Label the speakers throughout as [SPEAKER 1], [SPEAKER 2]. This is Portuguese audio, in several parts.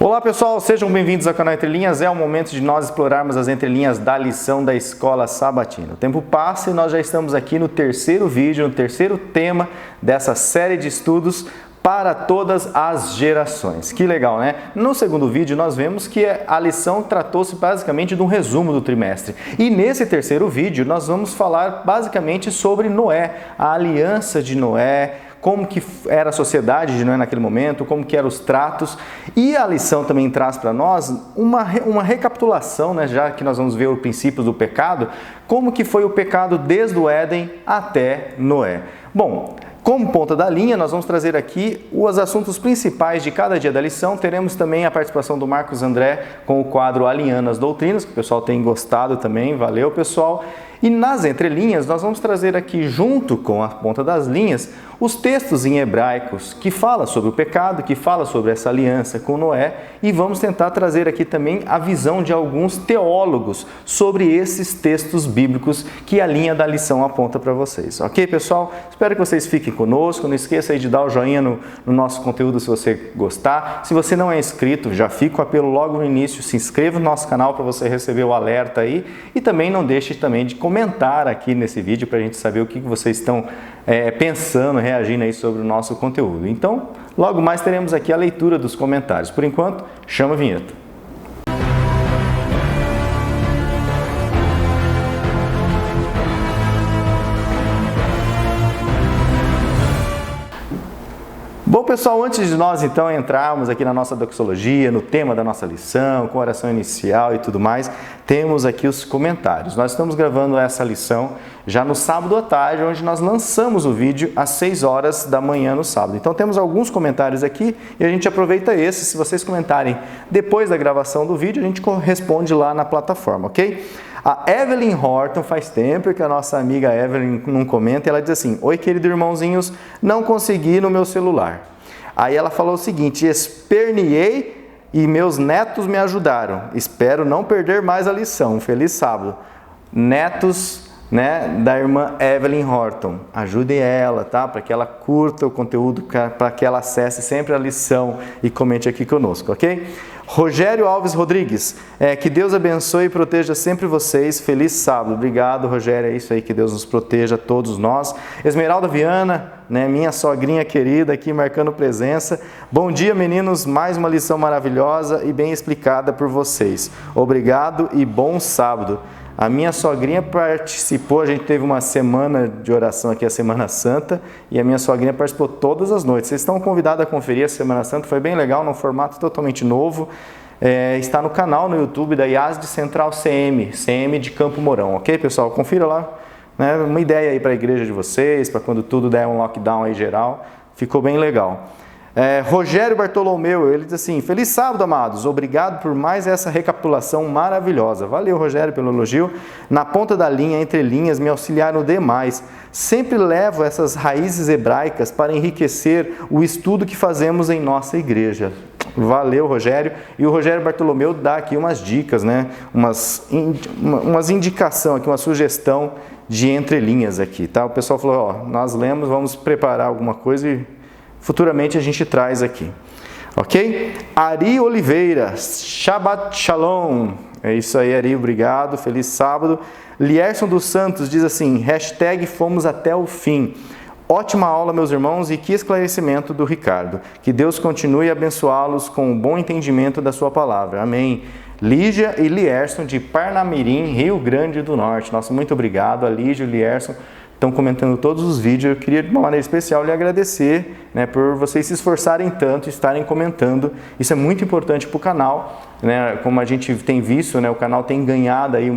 [SPEAKER 1] Olá pessoal, sejam bem-vindos ao canal Entre Linhas. É o momento de nós explorarmos as entrelinhas da lição da Escola Sabatina. O tempo passa e nós já estamos aqui no terceiro vídeo, no terceiro tema dessa série de estudos para todas as gerações. Que legal, né? No segundo vídeo nós vemos que a lição tratou-se basicamente de um resumo do trimestre. E nesse terceiro vídeo nós vamos falar basicamente sobre Noé, a aliança de Noé, como que era a sociedade de Noé naquele momento, como que eram os tratos. E a lição também traz para nós uma recapitulação, né, já que nós vamos ver o princípio do pecado, como que foi o pecado desde o Éden até Noé. Bom, como ponta da linha, nós vamos trazer aqui os assuntos principais de cada dia da lição. Teremos também a participação do Marcos André com o quadro Alinhando as Doutrinas, que o pessoal tem gostado também. Valeu, pessoal! E nas entrelinhas, nós vamos trazer aqui, junto com a ponta das linhas, os textos em hebraicos que falam sobre o pecado, que falam sobre essa aliança com Noé, e vamos tentar trazer aqui também a visão de alguns teólogos sobre esses textos bíblicos que a linha da lição aponta para vocês. Ok, pessoal? Espero que vocês fiquem conosco. Não esqueça aí de dar o joinha no nosso conteúdo se você gostar. Se você não é inscrito, já fica o apelo logo no início, se inscreva no nosso canal para você receber o alerta aí, e também não deixe também de comentar aqui nesse vídeo para a gente saber o que vocês estão pensando, reagindo aí sobre o nosso conteúdo. Então, logo mais teremos aqui a leitura dos comentários. Por enquanto, chama a vinheta. Bom, pessoal, antes de nós então entrarmos aqui na nossa doxologia, no tema da nossa lição, com oração inicial e tudo mais, temos aqui os comentários. Nós estamos gravando essa lição já no sábado à tarde, onde nós lançamos o vídeo às 6 horas da manhã no sábado. Então temos alguns comentários aqui e a gente aproveita esses. Se vocês comentarem depois da gravação do vídeo, a gente responde lá na plataforma, ok? A Evelyn Horton, faz tempo que a nossa amiga Evelyn não comenta, ela diz assim: oi, querido irmãozinhos, não consegui no meu celular. Aí ela falou o seguinte: esperneei e meus netos me ajudaram. Espero não perder mais a lição. Feliz sábado. Netos, né, da irmã Evelyn Horton, ajudem ela, tá? Para que ela curta o conteúdo, para que ela acesse sempre a lição e comente aqui conosco, ok? Rogério Alves Rodrigues, que Deus abençoe e proteja sempre vocês. Feliz sábado. Obrigado, Rogério. É isso aí, que Deus nos proteja, todos nós. Esmeralda Viana, né, minha sogrinha querida aqui marcando presença. Bom dia, meninos. Mais uma lição maravilhosa e bem explicada por vocês. Obrigado e bom sábado. A minha sogrinha participou, a gente teve uma semana de oração aqui, a Semana Santa, e a minha sogrinha participou todas as noites. Vocês estão convidados a conferir a Semana Santa, foi bem legal, num formato totalmente novo. Está no canal no YouTube da IASD Central CM de Campo Mourão, ok, pessoal? Confira lá, né? Uma ideia aí para a igreja de vocês, para quando tudo der um lockdown aí geral, ficou bem legal. Rogério Bartolomeu, ele diz assim: feliz sábado, amados, obrigado por mais essa recapitulação maravilhosa. Valeu, Rogério, pelo elogio. Na ponta da linha, entre linhas, me auxiliaram demais. Sempre levo essas raízes hebraicas para enriquecer o estudo que fazemos em nossa igreja. Valeu, Rogério. E o Rogério Bartolomeu dá aqui umas dicas, né? Umas indicação aqui, uma sugestão de entrelinhas aqui, tá? O pessoal falou: ó, nós lemos, vamos preparar alguma coisa e futuramente a gente traz aqui, ok? Ari Oliveira, Shabbat Shalom. É isso aí, Ari, obrigado, feliz sábado. Lierson dos Santos diz assim: hashtag fomos até o fim. Ótima aula, meus irmãos, e que esclarecimento do Ricardo. Que Deus continue a abençoá-los com um bom entendimento da sua palavra. Amém. Lígia e Lierson de Parnamirim, Rio Grande do Norte. Nossa, muito obrigado a Lígia e o Lierson. Estão comentando todos os vídeos. Eu queria de uma maneira especial lhe agradecer, né, por vocês se esforçarem tanto e estarem comentando. Isso é muito importante para o canal, né? Como a gente tem visto, né, o canal tem ganhado aí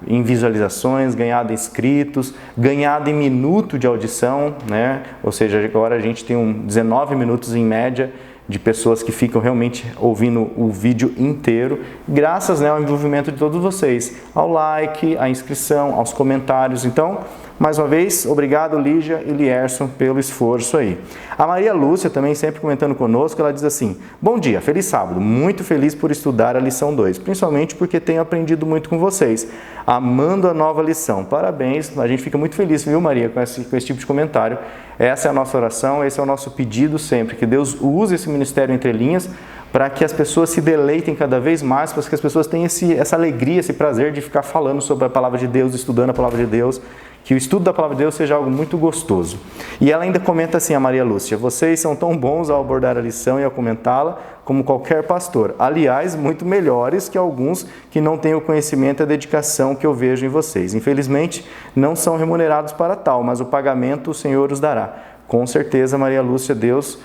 [SPEAKER 1] em visualizações, ganhado em inscritos, ganhado em minuto de audição, né? Ou seja, agora a gente tem 19 minutos em média de pessoas que ficam realmente ouvindo o vídeo inteiro, graças, né, ao envolvimento de todos vocês, ao like, à inscrição, aos comentários. Então, mais uma vez, obrigado, Lígia e Lierson, pelo esforço aí. A Maria Lúcia também sempre comentando conosco, ela diz assim: bom dia, feliz sábado, muito feliz por estudar a lição 2, principalmente porque tenho aprendido muito com vocês, amando a nova lição. Parabéns, a gente fica muito feliz, viu, Maria, com esse tipo de comentário. Essa é a nossa oração, esse é o nosso pedido sempre, que Deus use esse ministério Entre Linhas para que as pessoas se deleitem cada vez mais, para que as pessoas tenham essa alegria, esse prazer de ficar falando sobre a palavra de Deus, estudando a palavra de Deus, que o estudo da palavra de Deus seja algo muito gostoso. E ela ainda comenta assim, a Maria Lúcia: vocês são tão bons ao abordar a lição e ao comentá-la como qualquer pastor. Aliás, muito melhores que alguns que não têm o conhecimento e a dedicação que eu vejo em vocês. Infelizmente, não são remunerados para tal, mas o pagamento o Senhor os dará. Com certeza, Maria Lúcia, Deus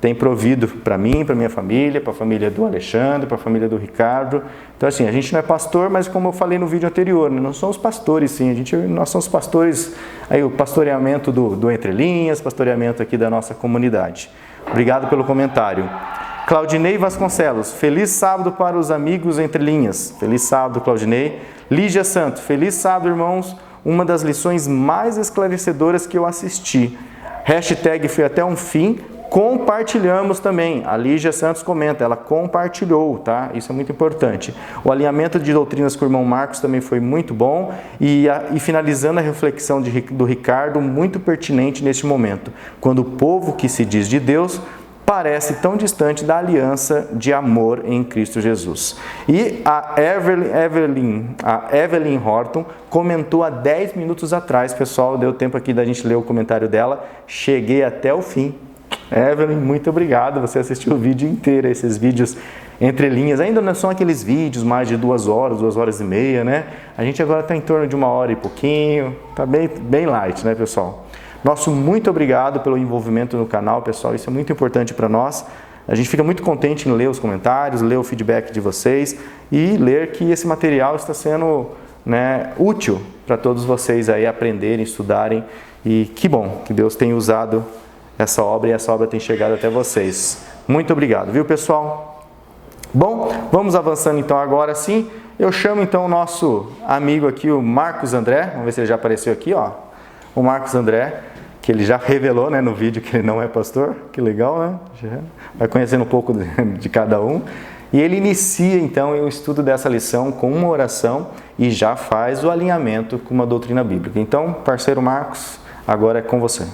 [SPEAKER 1] tem provido para mim, para minha família, para a família do Alexandre, para a família do Ricardo. Então, assim, a gente não é pastor, mas como eu falei no vídeo anterior, não somos pastores, sim. Nós somos pastores, aí o pastoreamento do Entre Linhas, pastoreamento aqui da nossa comunidade. Obrigado pelo comentário. Claudinei Vasconcelos: feliz sábado para os amigos Entre Linhas. Feliz sábado, Claudinei. Lígia Santos: feliz sábado, irmãos. Uma das lições mais esclarecedoras que eu assisti. Hashtag fui até um fim. Compartilhamos também. A Lígia Santos comenta, ela compartilhou, tá? Isso é muito importante. O alinhamento de doutrinas com o irmão Marcos também foi muito bom. E finalizando a reflexão do Ricardo, muito pertinente neste momento, quando o povo que se diz de Deus parece tão distante da aliança de amor em Cristo Jesus. E a Evelyn Horton comentou há 10 minutos atrás, pessoal, deu tempo aqui da gente ler o comentário dela, cheguei até o fim. Evelyn, muito obrigado, você assistiu o vídeo inteiro, esses vídeos entre linhas, ainda não são aqueles vídeos mais de 2 horas e meia, né? A gente agora está em torno de 1 hora e pouquinho, tá bem light, né, pessoal? Nosso muito obrigado pelo envolvimento no canal, pessoal, isso é muito importante para nós. A gente fica muito contente em ler os comentários, ler o feedback de vocês e ler que esse material está sendo, né, útil para todos vocês aí aprenderem, estudarem, e que bom que Deus tem usado essa obra e essa obra tem chegado até vocês. Muito obrigado, viu, pessoal? Bom, vamos avançando então agora sim. Eu chamo então o nosso amigo aqui, o Marcos André. Vamos ver se ele já apareceu aqui, ó. O Marcos André, que ele já revelou, né, no vídeo que ele não é pastor. Que legal, né? Já vai conhecendo um pouco de cada um. E ele inicia então o estudo dessa lição com uma oração e já faz o alinhamento com uma doutrina bíblica. Então, parceiro Marcos, agora é com você.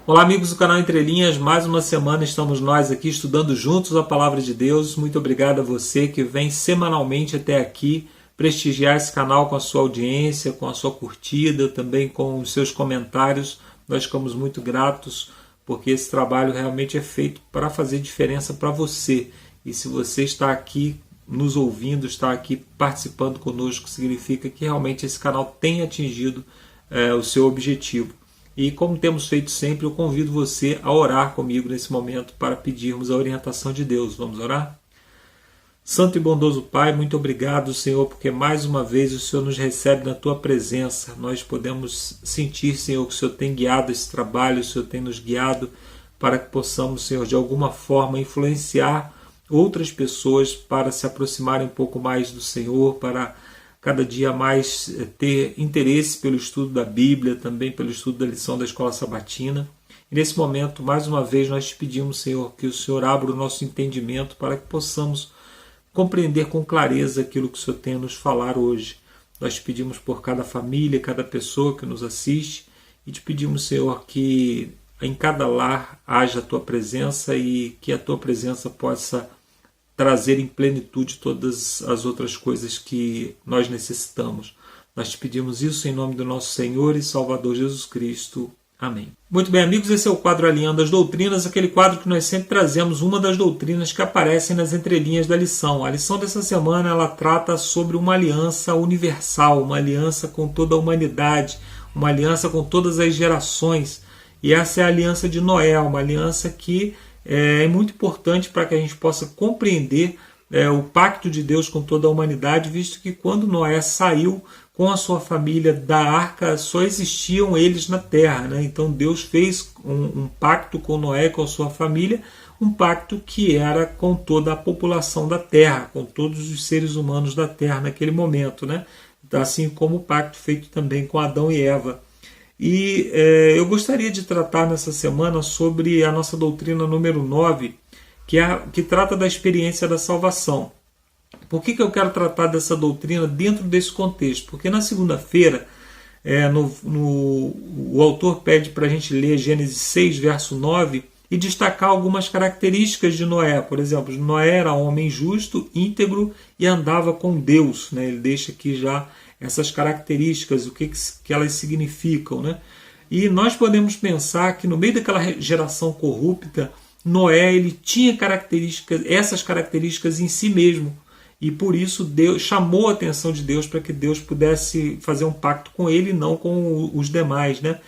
[SPEAKER 2] Olá, amigos do canal Entre Linhas, mais uma semana estamos nós aqui estudando juntos a Palavra de Deus. Muito obrigado a você que vem semanalmente até aqui prestigiar esse canal com a sua audiência, com a sua curtida, também com os seus comentários. Nós ficamos muito gratos porque esse trabalho realmente é feito para fazer diferença para você. E se você está aqui nos ouvindo, está aqui participando conosco, significa que realmente esse canal tem atingido o seu objetivo. E como temos feito sempre, eu convido você a orar comigo nesse momento para pedirmos a orientação de Deus. Vamos orar? Santo e bondoso Pai, muito obrigado, Senhor, porque mais uma vez o Senhor nos recebe na Tua presença. Nós podemos sentir, Senhor, que o Senhor tem guiado esse trabalho, o Senhor tem nos guiado para que possamos, Senhor, de alguma forma influenciar outras pessoas para se aproximarem um pouco mais do Senhor, para cada dia mais ter interesse pelo estudo da Bíblia, também pelo estudo da lição da Escola Sabatina. E nesse momento, mais uma vez, nós te pedimos, Senhor, que o Senhor abra o nosso entendimento para que possamos compreender com clareza aquilo que o Senhor tem a nos falar hoje. Nós te pedimos por cada família, cada pessoa que nos assiste e te pedimos, Senhor, que em cada lar haja a Tua presença e que a Tua presença possa trazer em plenitude todas as outras coisas que nós necessitamos. Nós te pedimos isso em nome do nosso Senhor e Salvador Jesus Cristo. Amém. Muito bem, amigos, esse é o quadro Alinhando as Doutrinas, aquele quadro que nós sempre trazemos uma das doutrinas que aparecem nas entrelinhas da lição. A lição dessa semana ela trata sobre uma aliança universal, uma aliança com toda a humanidade, uma aliança com todas as gerações. E essa é a aliança de Noé, uma aliança que é muito importante para que a gente possa compreender o pacto de Deus com toda a humanidade, visto que quando Noé saiu com a sua família da arca, só existiam eles na terra, né? Então Deus fez um pacto com Noé e com a sua família, um pacto que era com toda a população da terra, com todos os seres humanos da terra naquele momento, né? Assim como o pacto feito também com Adão e Eva. E eu gostaria de tratar nessa semana sobre a nossa doutrina número 9, que trata da experiência da salvação. Por que eu quero tratar dessa doutrina dentro desse contexto? Porque na segunda-feira o autor pede para a gente ler Gênesis 6, verso 9, e destacar algumas características de Noé. Por exemplo, Noé era homem justo, íntegro e andava com Deus, né? Ele deixa aqui já essas características, o que elas significam, né? E nós podemos pensar que no meio daquela geração corrupta, Noé ele tinha essas características em si mesmo. E por isso Deus chamou a atenção de Deus para que Deus pudesse fazer um pacto com ele e não com os demais, né?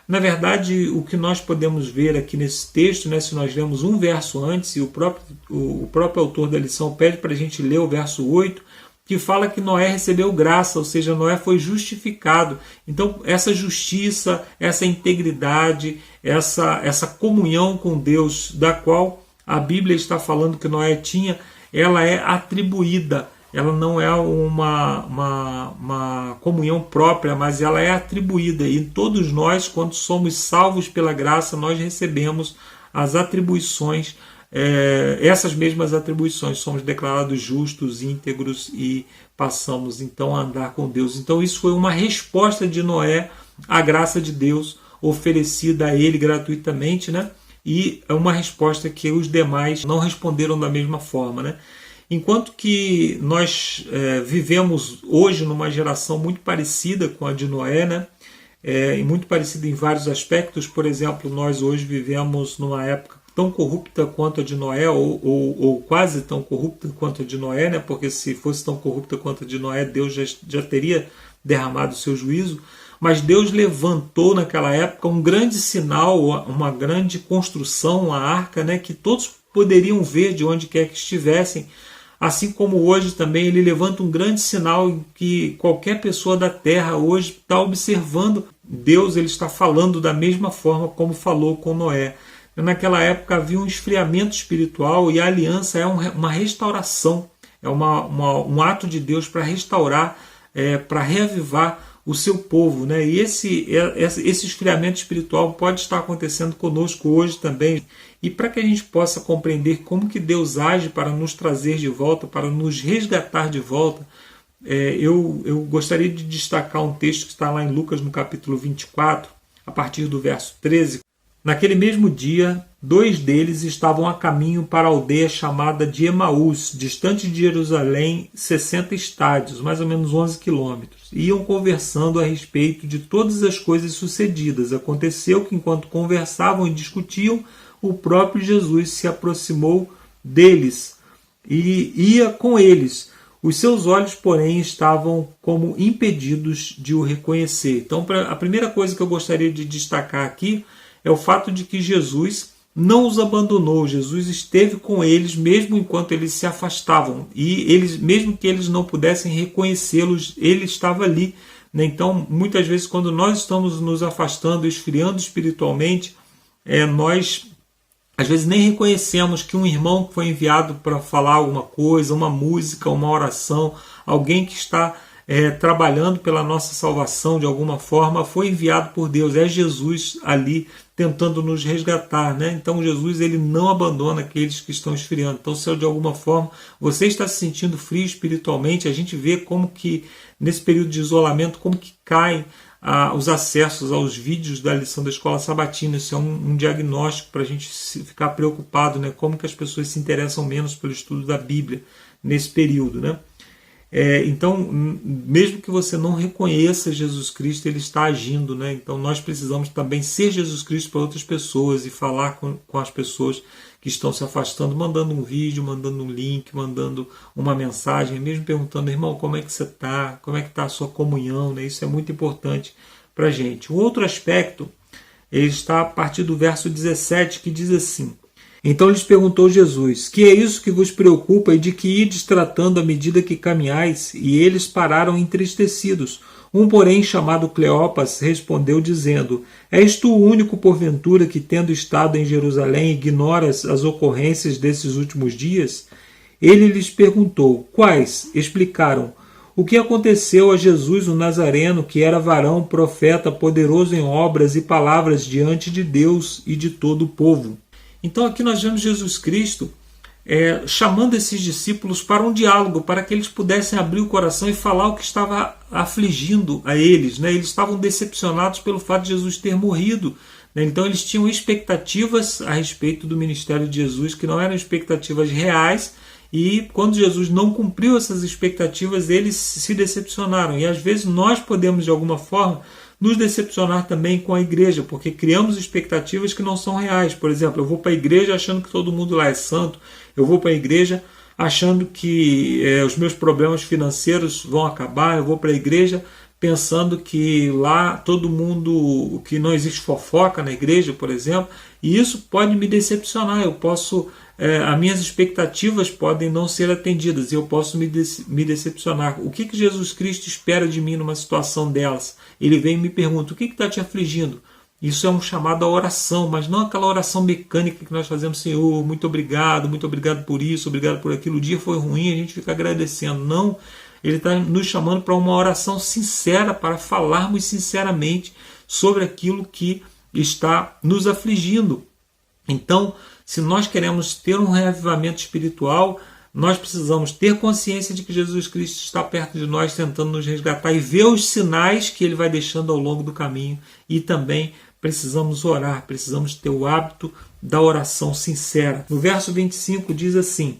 [SPEAKER 2] Na verdade, o que nós podemos ver aqui nesse texto, né, se nós lemos um verso antes, e o próprio autor da lição pede para a gente ler o verso 8, que fala que Noé recebeu graça, ou seja, Noé foi justificado. Então, essa justiça, essa integridade, essa comunhão com Deus, da qual a Bíblia está falando que Noé tinha, ela é atribuída. Ela não é uma comunhão própria, mas ela é atribuída. E todos nós, quando somos salvos pela graça, nós recebemos as atribuições, essas mesmas atribuições. Somos declarados justos, íntegros e passamos então a andar com Deus. Então isso foi uma resposta de Noé à graça de Deus oferecida a ele gratuitamente, né? E é uma resposta que os demais não responderam da mesma forma, né? Enquanto que nós vivemos hoje numa geração muito parecida com a de Noé, né? E muito parecida em vários aspectos. Por exemplo, nós hoje vivemos numa época tão corrupta quanto a de Noé, ou quase tão corrupta quanto a de Noé, né? Porque se fosse tão corrupta quanto a de Noé, Deus já teria derramado o seu juízo. Mas Deus levantou naquela época um grande sinal, uma grande construção, a arca, né? Que todos poderiam ver de onde quer que estivessem. Assim como hoje também ele levanta um grande sinal em que qualquer pessoa da terra hoje está observando. Deus ele está falando da mesma forma como falou com Noé. Naquela época havia um esfriamento espiritual e a aliança é uma restauração, é um ato de Deus para restaurar, para reavivar o seu povo, né? E esse esfriamento espiritual pode estar acontecendo conosco hoje também. E para que a gente possa compreender como que Deus age para nos trazer de volta, para nos resgatar de volta, eu gostaria de destacar um texto que está lá em Lucas no capítulo 24, a partir do verso 13. Naquele mesmo dia, 2 deles estavam a caminho para a aldeia chamada de Emaús, distante de Jerusalém 60 estádios, mais ou menos 11 quilômetros. Iam conversando a respeito de todas as coisas sucedidas. Aconteceu que, enquanto conversavam e discutiam, o próprio Jesus se aproximou deles e ia com eles. Os seus olhos, porém, estavam como impedidos de o reconhecer. Então, a primeira coisa que eu gostaria de destacar aqui é o fato de que Jesus não os abandonou. Jesus esteve com eles mesmo enquanto eles se afastavam. E eles, mesmo que eles não pudessem reconhecê-los, ele estava ali. Então, muitas vezes, quando nós estamos nos afastando, esfriando espiritualmente, nós às vezes nem reconhecemos que um irmão que foi enviado para falar alguma coisa, uma música, uma oração, alguém que está trabalhando pela nossa salvação de alguma forma, foi enviado por Deus. É Jesus ali tentando nos resgatar, né? Então Jesus ele não abandona aqueles que estão esfriando. Então, se de alguma forma você está se sentindo frio espiritualmente, a gente vê como que nesse período de isolamento, como que caem os acessos aos vídeos da lição da Escola Sabatina. Isso é um diagnóstico para a gente ficar preocupado, né? Como que as pessoas se interessam menos pelo estudo da Bíblia nesse período, né? Então, mesmo que você não reconheça Jesus Cristo, ele está agindo, né? Então nós precisamos também ser Jesus Cristo para outras pessoas e falar com as pessoas que estão se afastando, mandando um vídeo, mandando um link, mandando uma mensagem, mesmo perguntando: irmão, como é que você está? Como é que está a sua comunhão? Né? Isso é muito importante para a gente. O outro aspecto ele está a partir do verso 17, que diz assim: então lhes perguntou Jesus: que é isso que vos preocupa e de que ides tratando à medida que caminhais? E eles pararam entristecidos. Um, porém, chamado Cleopas, respondeu dizendo: és tu o único, porventura, que, tendo estado em Jerusalém, ignoras as ocorrências desses últimos dias? Ele lhes perguntou: quais? Explicaram: o que aconteceu a Jesus o Nazareno, que era varão, profeta, poderoso em obras e palavras diante de Deus e de todo o povo. Então aqui nós vemos Jesus Cristo chamando esses discípulos para um diálogo, para que eles pudessem abrir o coração e falar o que estava afligindo a eles, né? Eles estavam decepcionados pelo fato de Jesus ter morrido né? Então eles tinham expectativas a respeito do ministério de Jesus que não eram expectativas reais, e quando Jesus não cumpriu essas expectativas, eles se decepcionaram. E às vezes nós podemos, de alguma forma, nos decepcionar também com a igreja, porque criamos expectativas que não são reais. Por exemplo, eu vou para a igreja achando que todo mundo lá é santo, eu vou para a igreja achando que os meus problemas financeiros vão acabar, eu vou para a igreja pensando que lá todo mundo, que não existe fofoca na igreja, por exemplo, e isso pode me decepcionar. Eu posso, as minhas expectativas podem não ser atendidas e eu posso me decepcionar. O que Jesus Cristo espera de mim numa situação delas? Ele vem e me pergunta: o que está te afligindo? Isso é um chamado à oração, mas não aquela oração mecânica que nós fazemos: Senhor, muito obrigado por isso, obrigado por aquilo, o dia foi ruim, a gente fica agradecendo. Não, ele está nos chamando para uma oração sincera, para falarmos sinceramente sobre aquilo que está nos afligindo. Então, se nós queremos ter um reavivamento espiritual, nós precisamos ter consciência de que Jesus Cristo está perto de nós, tentando nos resgatar, e ver os sinais que Ele vai deixando ao longo do caminho. E também precisamos orar, precisamos ter o hábito da oração sincera. No verso 25 diz assim: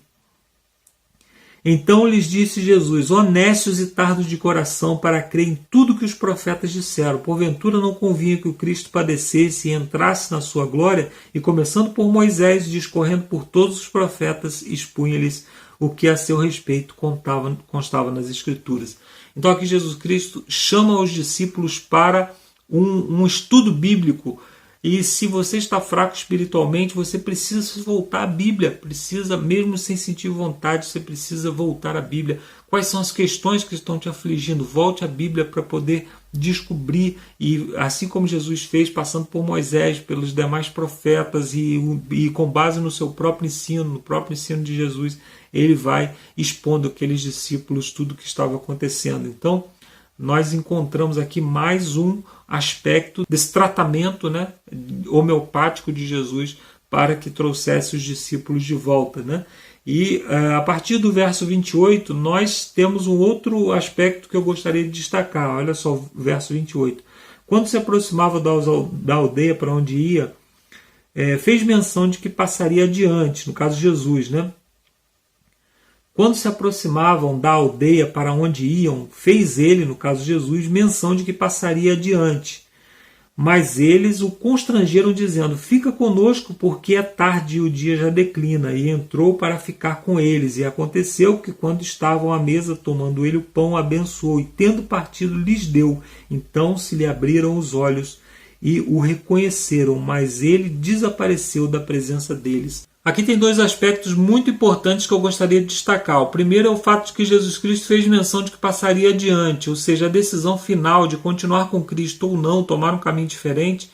[SPEAKER 2] então lhes disse Jesus: honestos e tardos de coração para crer em tudo que os profetas disseram. Porventura não convinha que o Cristo padecesse e entrasse na sua glória? E começando por Moisés, discorrendo por todos os profetas, expunha-lhes o que a seu respeito constava nas Escrituras. Então aqui Jesus Cristo chama os discípulos para um estudo bíblico. E se você está fraco espiritualmente, você precisa voltar à Bíblia, precisa, mesmo sem sentir vontade, você precisa voltar à Bíblia. Quais são as questões que estão te afligindo? Volte à Bíblia para poder descobrir, e assim como Jesus fez, passando por Moisés, pelos demais profetas, e com base no seu próprio ensino, no próprio ensino de Jesus, ele vai expondo àqueles discípulos tudo o que estava acontecendo. Então, nós encontramos aqui mais um aspecto desse tratamento, né, homeopático de Jesus para que trouxesse os discípulos de volta, né? E a partir do verso 28, nós temos um outro aspecto que eu gostaria de destacar. Olha só o verso 28. Quando se aproximava da aldeia para onde ia, fez menção de que passaria adiante, no caso Jesus, né? Quando se aproximavam da aldeia para onde iam, fez ele, no caso Jesus, menção de que passaria adiante. Mas eles o constrangeram, dizendo: fica conosco, porque é tarde e o dia já declina. E entrou para ficar com eles. E aconteceu que, quando estavam à mesa, tomando ele o pão, abençoou, e tendo partido, lhes deu. Então se lhe abriram os olhos e o reconheceram, mas ele desapareceu da presença deles. Aqui tem dois aspectos muito importantes que eu gostaria de destacar. O primeiro é o fato de que Jesus Cristo fez menção de que passaria adiante, ou seja, a decisão final de continuar com Cristo ou não, tomar um caminho diferente,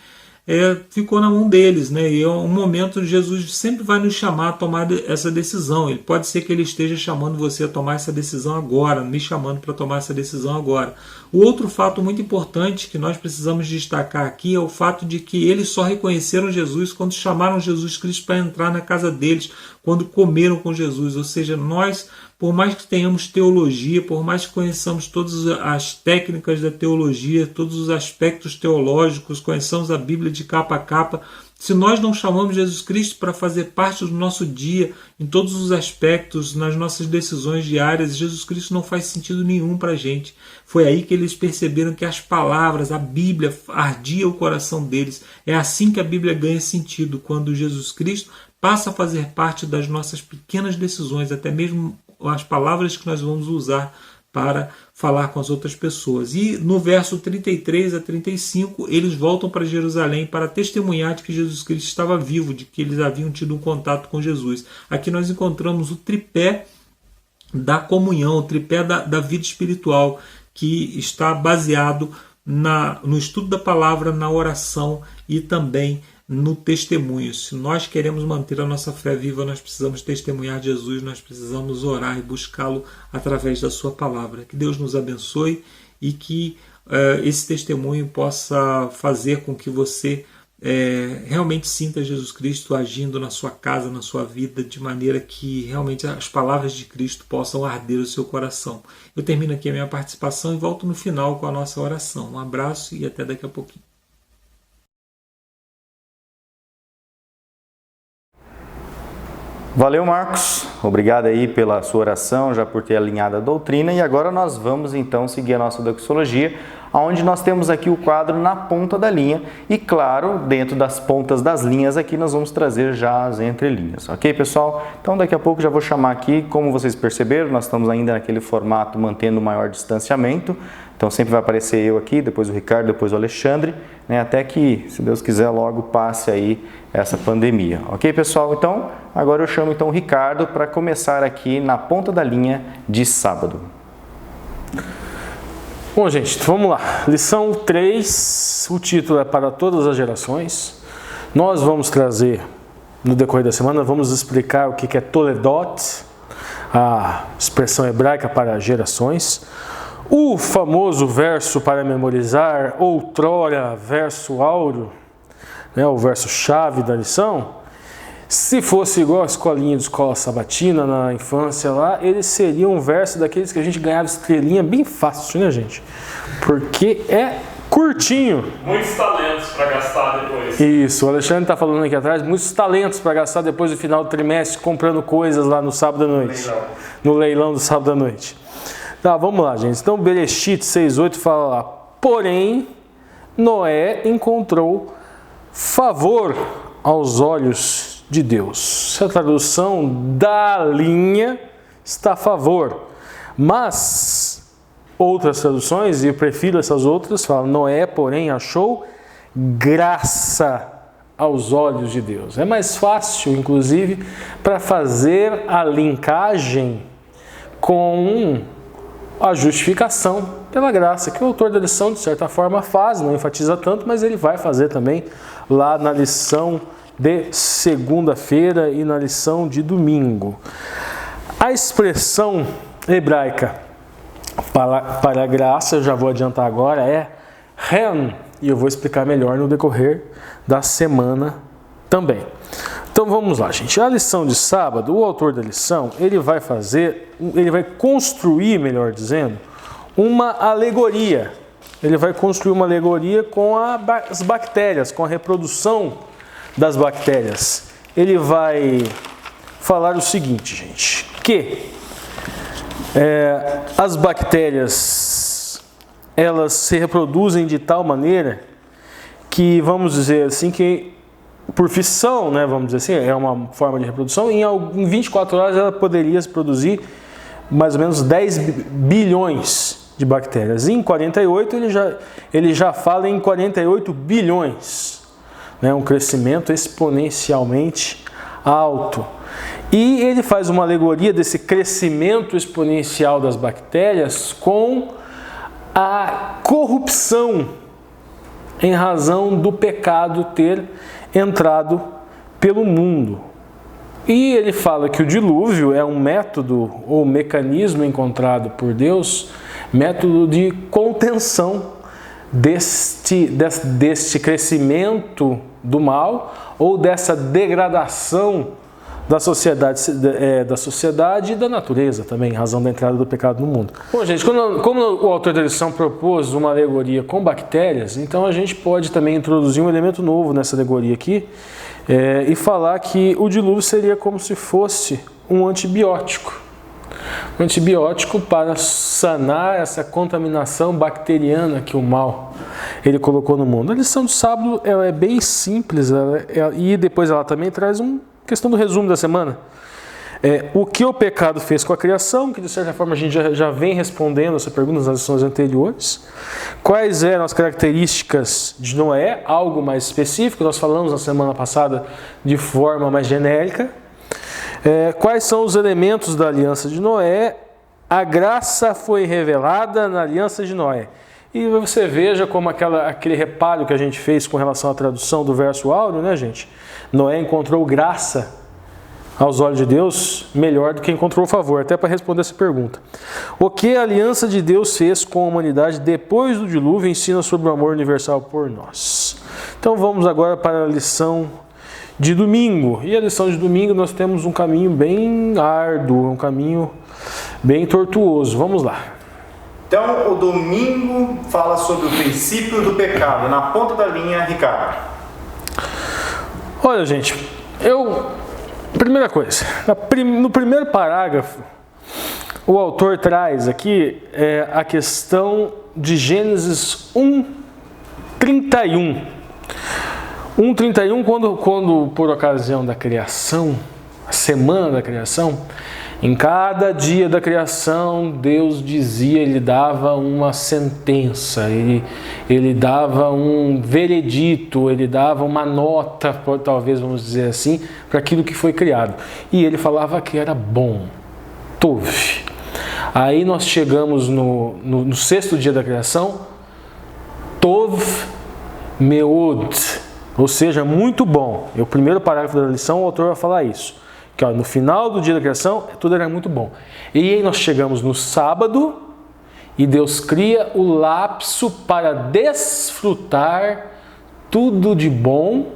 [SPEAKER 2] ficou na mão deles, né? E é um momento que Jesus sempre vai nos chamar a tomar essa decisão. Ele pode ser que ele esteja chamando você a tomar essa decisão agora, me chamando para tomar essa decisão agora. O outro fato muito importante que nós precisamos destacar aqui é o fato de que eles só reconheceram Jesus quando chamaram Jesus Cristo para entrar na casa deles, quando comeram com Jesus. Ou seja, nós, por mais que tenhamos teologia, por mais que conheçamos todas as técnicas da teologia, todos os aspectos teológicos, conheçamos a Bíblia de capa a capa, se nós não chamamos Jesus Cristo para fazer parte do nosso dia, em todos os aspectos, nas nossas decisões diárias, Jesus Cristo não faz sentido nenhum para a gente. Foi aí que eles perceberam que as palavras, a Bíblia, ardia o coração deles. É assim que a Bíblia ganha sentido, quando Jesus Cristo passa a fazer parte das nossas pequenas decisões, até mesmo as palavras que nós vamos usar para falar com as outras pessoas. E no verso 33 a 35, eles voltam para Jerusalém para testemunhar de que Jesus Cristo estava vivo, de que eles haviam tido um contato com Jesus. Aqui nós encontramos o tripé da comunhão, o tripé da vida espiritual, que está baseado no estudo da palavra, na oração e também no testemunho. Se nós queremos manter a nossa fé viva, nós precisamos testemunhar Jesus, nós precisamos orar e buscá-lo através da sua palavra. Que Deus nos abençoe e que esse testemunho possa fazer com que você realmente sinta Jesus Cristo agindo na sua casa, na sua vida, de maneira que realmente as palavras de Cristo possam arder o seu coração. Eu termino aqui a minha participação e volto no final com a nossa oração. Um abraço e até daqui a pouquinho.
[SPEAKER 1] Valeu, Marcos. Obrigado aí pela sua oração, já por ter alinhado a doutrina. E agora nós vamos então seguir a nossa doxologia, onde nós temos aqui o quadro na ponta da linha. E claro, dentro das pontas das linhas aqui, nós vamos trazer já as entrelinhas. Ok, pessoal? Então daqui a pouco já vou chamar aqui, como vocês perceberam, nós estamos ainda naquele formato mantendo o maior distanciamento. Então sempre vai aparecer eu aqui, depois o Ricardo, depois o Alexandre, né, até que, se Deus quiser, logo passe aí essa pandemia. Ok, pessoal? Então, agora eu chamo então o Ricardo para começar aqui na ponta da linha de sábado.
[SPEAKER 3] Bom, gente, vamos lá. Lição 3, o título é Para Todas as Gerações. Nós vamos trazer, no decorrer da semana, vamos explicar o que é Toledot, a expressão hebraica para gerações. O famoso verso para memorizar, outrora, verso áureo, né, o verso chave da lição. Se fosse igual a escolinha de escola sabatina na infância lá, ele seria um verso daqueles que a gente ganhava estrelinha bem fácil, né, gente? Porque é curtinho.
[SPEAKER 2] Muitos talentos para gastar depois.
[SPEAKER 3] Isso, o Alexandre está falando aqui atrás, muitos talentos para gastar depois do final do trimestre, comprando coisas lá no sábado à noite. No leilão do sábado à noite. Tá, vamos lá, gente. Então, Bereshit 6,8 fala lá: porém, Noé encontrou favor aos olhos de Deus. Essa tradução da linha está a favor. Mas, outras traduções, e eu prefiro essas outras, falam: Noé, porém, achou graça aos olhos de Deus. É mais fácil, inclusive, para fazer a linkagem com a justificação pela graça, que o autor da lição, de certa forma, faz, não enfatiza tanto, mas ele vai fazer também lá na lição de segunda-feira e na lição de domingo. A expressão hebraica para a graça, eu já vou adiantar agora, é ren, e eu vou explicar melhor no decorrer da semana também. Então vamos lá, gente. A lição de sábado, o autor da lição, ele vai construir, melhor dizendo, uma alegoria. Ele vai construir uma alegoria com as bactérias, com a reprodução das bactérias. Ele vai falar o seguinte, gente, que as bactérias, elas se reproduzem de tal maneira que, vamos dizer assim, que por fissão, né, vamos dizer assim, é uma forma de reprodução, em 24 horas ela poderia se produzir mais ou menos 10 bilhões de bactérias. Em 48 ele já fala em 48 bilhões, né, um crescimento exponencialmente alto. E ele faz uma alegoria desse crescimento exponencial das bactérias com a corrupção em razão do pecado ter entrado pelo mundo. E ele fala que o dilúvio é um método ou mecanismo encontrado por Deus, método de contenção deste crescimento do mal ou dessa degradação da sociedade e da natureza também, em razão da entrada do pecado no mundo. Bom, gente, como o autor da lição propôs uma alegoria com bactérias, então a gente pode também introduzir um elemento novo nessa alegoria aqui e falar que o dilúvio seria como se fosse um antibiótico. Um antibiótico para sanar essa contaminação bacteriana que o mal ele colocou no mundo. A lição do sábado ela é bem simples e depois ela também traz uma questão do resumo da semana. O que o pecado fez com a criação, que de certa forma a gente já vem respondendo essa pergunta nas lições anteriores. Quais eram as características de Noé, algo mais específico, nós falamos na semana passada de forma mais genérica. Quais são os elementos da aliança de Noé? A graça foi revelada na aliança de Noé. E você veja como aquele reparo que a gente fez com relação à tradução do verso áureo, né, gente? Noé encontrou graça aos olhos de Deus melhor do que encontrou favor, até para responder essa pergunta. O que a aliança de Deus fez com a humanidade depois do dilúvio ensina sobre o amor universal por nós. Então vamos agora para a lição de domingo. E a lição de domingo nós temos um caminho bem árduo, um caminho bem tortuoso. Vamos lá.
[SPEAKER 1] Então o domingo fala sobre o princípio do pecado. Na ponta da linha, Ricardo.
[SPEAKER 3] Olha, gente, eu Primeira coisa, no primeiro parágrafo, o autor traz aqui a questão de Gênesis 1:31. 1:31, quando por ocasião da criação, a semana da criação, em cada dia da criação, Deus dizia, Ele dava uma sentença, ele dava um veredito, Ele dava uma nota, talvez vamos dizer assim, para aquilo que foi criado. E Ele falava que era bom, tov. Aí nós chegamos no sexto dia da criação, tov meod, ou seja, muito bom. É o primeiro parágrafo da lição, o autor vai falar isso. Que no final do dia da criação, tudo era muito bom. E aí nós chegamos no sábado, e Deus cria o lapso para desfrutar tudo de bom,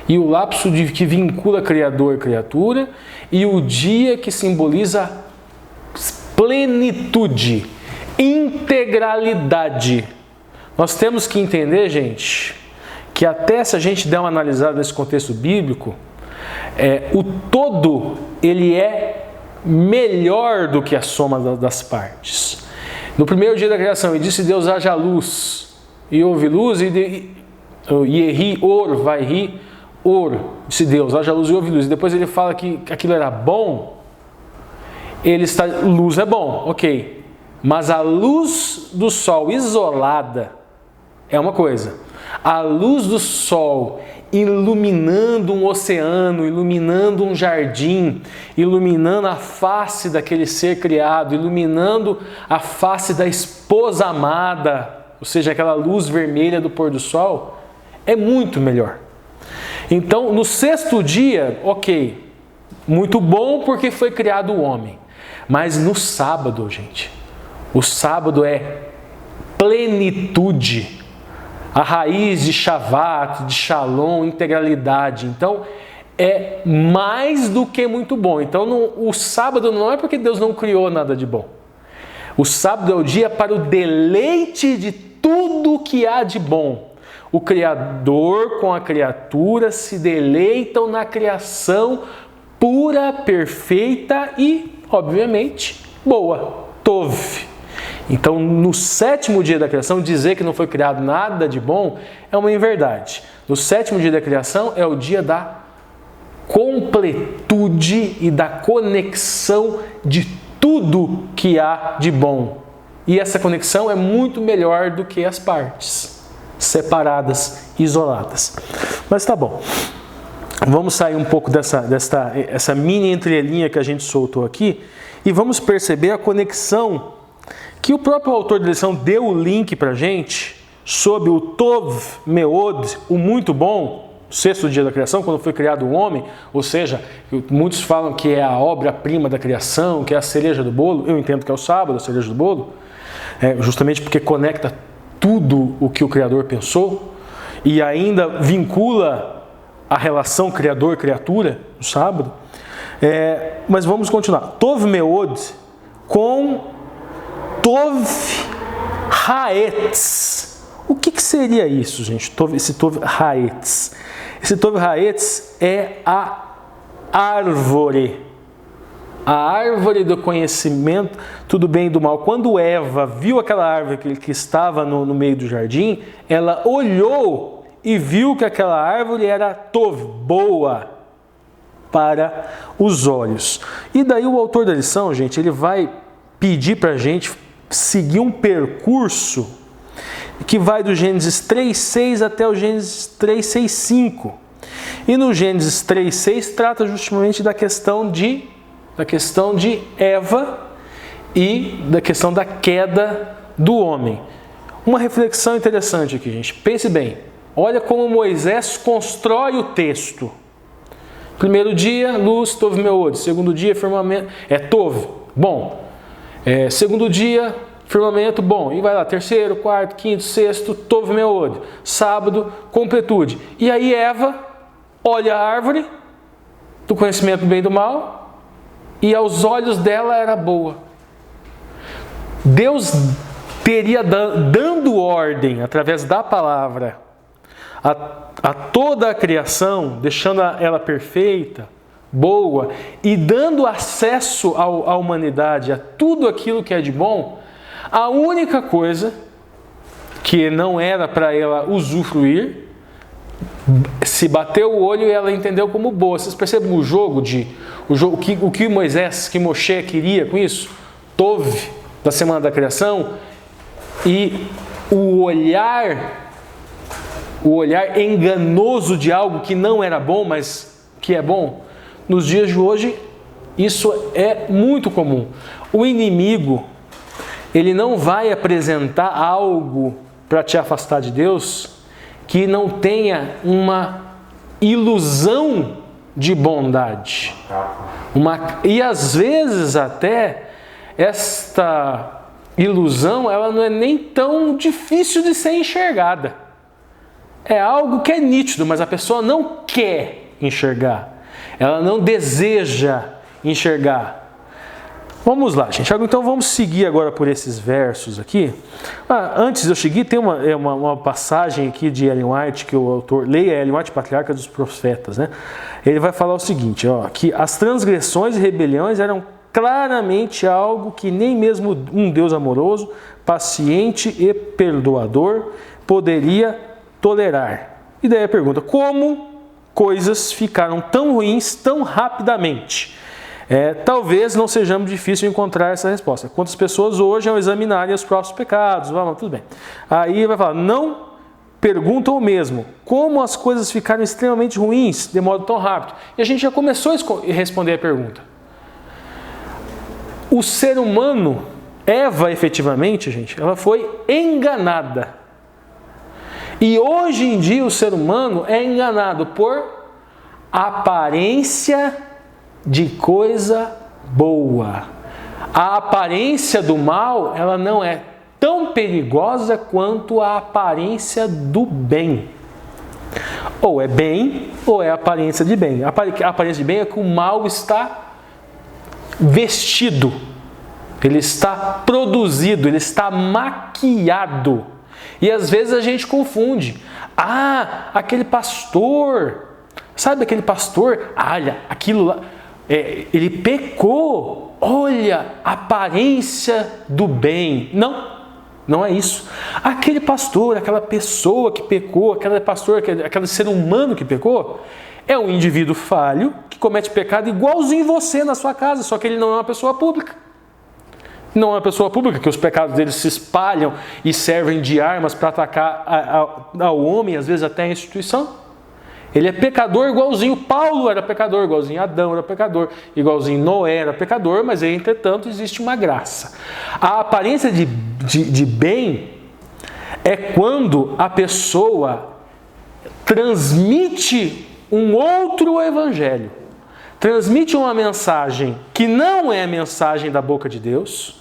[SPEAKER 3] e o lapso que vincula Criador e criatura, e o dia que simboliza plenitude, integralidade. Nós temos que entender, gente, que até se a gente der uma analisada nesse contexto bíblico, o todo, ele é melhor do que a soma das partes. No primeiro dia da criação, ele disse Deus, haja luz, e houve luz, e Yehi, or, vai ri, or, disse Deus, haja luz e houve luz. E depois ele fala que aquilo era bom, luz é bom, ok, mas a luz do sol isolada é uma coisa, a luz do sol iluminando um oceano, iluminando um jardim, iluminando a face daquele ser criado, iluminando a face da esposa amada, ou seja, aquela luz vermelha do pôr do sol, é muito melhor. Então, no sexto dia, ok, muito bom porque foi criado o homem, mas no sábado, gente, o sábado é plenitude, a raiz de Shavat, de Shalom, integralidade. Então, é mais do que muito bom. Então, o sábado não é porque Deus não criou nada de bom. O sábado é o dia para o deleite de tudo que há de bom. O Criador com a criatura se deleitam na criação pura, perfeita e, obviamente, boa. Tov. Então, no sétimo dia da criação, dizer que não foi criado nada de bom é uma inverdade. No sétimo dia da criação é o dia da completude e da conexão de tudo que há de bom. E essa conexão é muito melhor do que as partes separadas, isoladas. Mas tá bom. Vamos sair um pouco dessa mini entrelinha que a gente soltou aqui e vamos perceber a conexão que o próprio autor da lição deu o link para a gente sobre o Tov Meod, o muito bom, o sexto dia da criação, quando foi criado o homem, ou seja, muitos falam que é a obra-prima da criação, que é a cereja do bolo, eu entendo que é o sábado, a cereja do bolo, justamente porque conecta tudo o que o Criador pensou e ainda vincula a relação Criador-criatura no sábado. Mas vamos continuar. Tov Meod com Tov Haetz. O que seria isso, gente? Esse Tov Haetz. Esse Tov Haetz é a árvore. A árvore do conhecimento do bem e do mal. Quando Eva viu aquela árvore que estava no meio do jardim, ela olhou e viu que aquela árvore era Tov, boa para os olhos. E daí o autor da lição, gente, ele vai pedir para a gente seguir um percurso que vai do Gênesis 3:6 até o Gênesis 3:6:5. E no Gênesis 3:6 trata justamente da questão de Eva e da questão da queda do homem. Uma reflexão interessante aqui, gente. Pense bem. Olha como Moisés constrói o texto. Primeiro dia, luz, Tov Meod. Segundo dia, firmamento. Tov, bom. Segundo dia, firmamento, bom. E vai lá, terceiro, quarto, quinto, sexto, Tov Meod. Sábado, completude. E aí Eva olha a árvore do conhecimento do bem e do mal e aos olhos dela era boa. Deus teria dando ordem através da palavra a toda a criação, deixando ela perfeita, boa e dando acesso à humanidade, a tudo aquilo que é de bom, a única coisa que não era para ela usufruir, se bateu o olho e ela entendeu como boa. Vocês percebem o que Moisés, que Moshe queria com isso? Tove, da semana da criação, e o olhar enganoso de algo que não era bom, mas que é bom. Nos dias de hoje, isso é muito comum. O inimigo, ele não vai apresentar algo para te afastar de Deus que não tenha uma ilusão de bondade. E às vezes até esta ilusão, ela não é nem tão difícil de ser enxergada. É algo que é nítido, mas a pessoa não quer enxergar. Ela não deseja enxergar. Vamos lá, gente. Então vamos seguir agora por esses versos aqui. Antes de eu seguir, tem uma passagem aqui de Ellen White, que o autor, leia Ellen White, Patriarca dos Profetas, né? Ele vai falar o seguinte, que as transgressões e rebeliões eram claramente algo que nem mesmo um Deus amoroso, paciente e perdoador poderia tolerar. E daí a pergunta, como coisas ficaram tão ruins tão rapidamente? Talvez não sejamos difícil encontrar essa resposta. Quantas pessoas hoje, ao examinarem os próprios pecados, tudo bem. Aí vai falar, não perguntam o mesmo, como as coisas ficaram extremamente ruins de modo tão rápido? E a gente já começou a responder a pergunta. O ser humano, Eva efetivamente, gente, ela foi enganada. E hoje em dia o ser humano é enganado por aparência de coisa boa. A aparência do mal, ela não é tão perigosa quanto a aparência do bem. Ou é bem, ou é aparência de bem. A aparência de bem é que o mal está vestido, ele está produzido, ele está maquiado. E às vezes a gente confunde. Aquele pastor, sabe aquele pastor? Olha, aquilo lá, ele pecou. Olha, a aparência do bem. Não é isso. Aquele pastor, aquela pessoa que pecou, aquele ser humano que pecou, é um indivíduo falho que comete pecado igualzinho você na sua casa, só que ele não é uma pessoa pública. Não é uma pessoa pública, que os pecados deles se espalham e servem de armas para atacar ao homem, às vezes até a instituição. Ele é pecador igualzinho Paulo era pecador, igualzinho Adão era pecador, igualzinho Noé era pecador, mas entretanto existe uma graça. A aparência de bem é quando a pessoa transmite um outro evangelho, transmite uma mensagem que não é a mensagem da boca de Deus.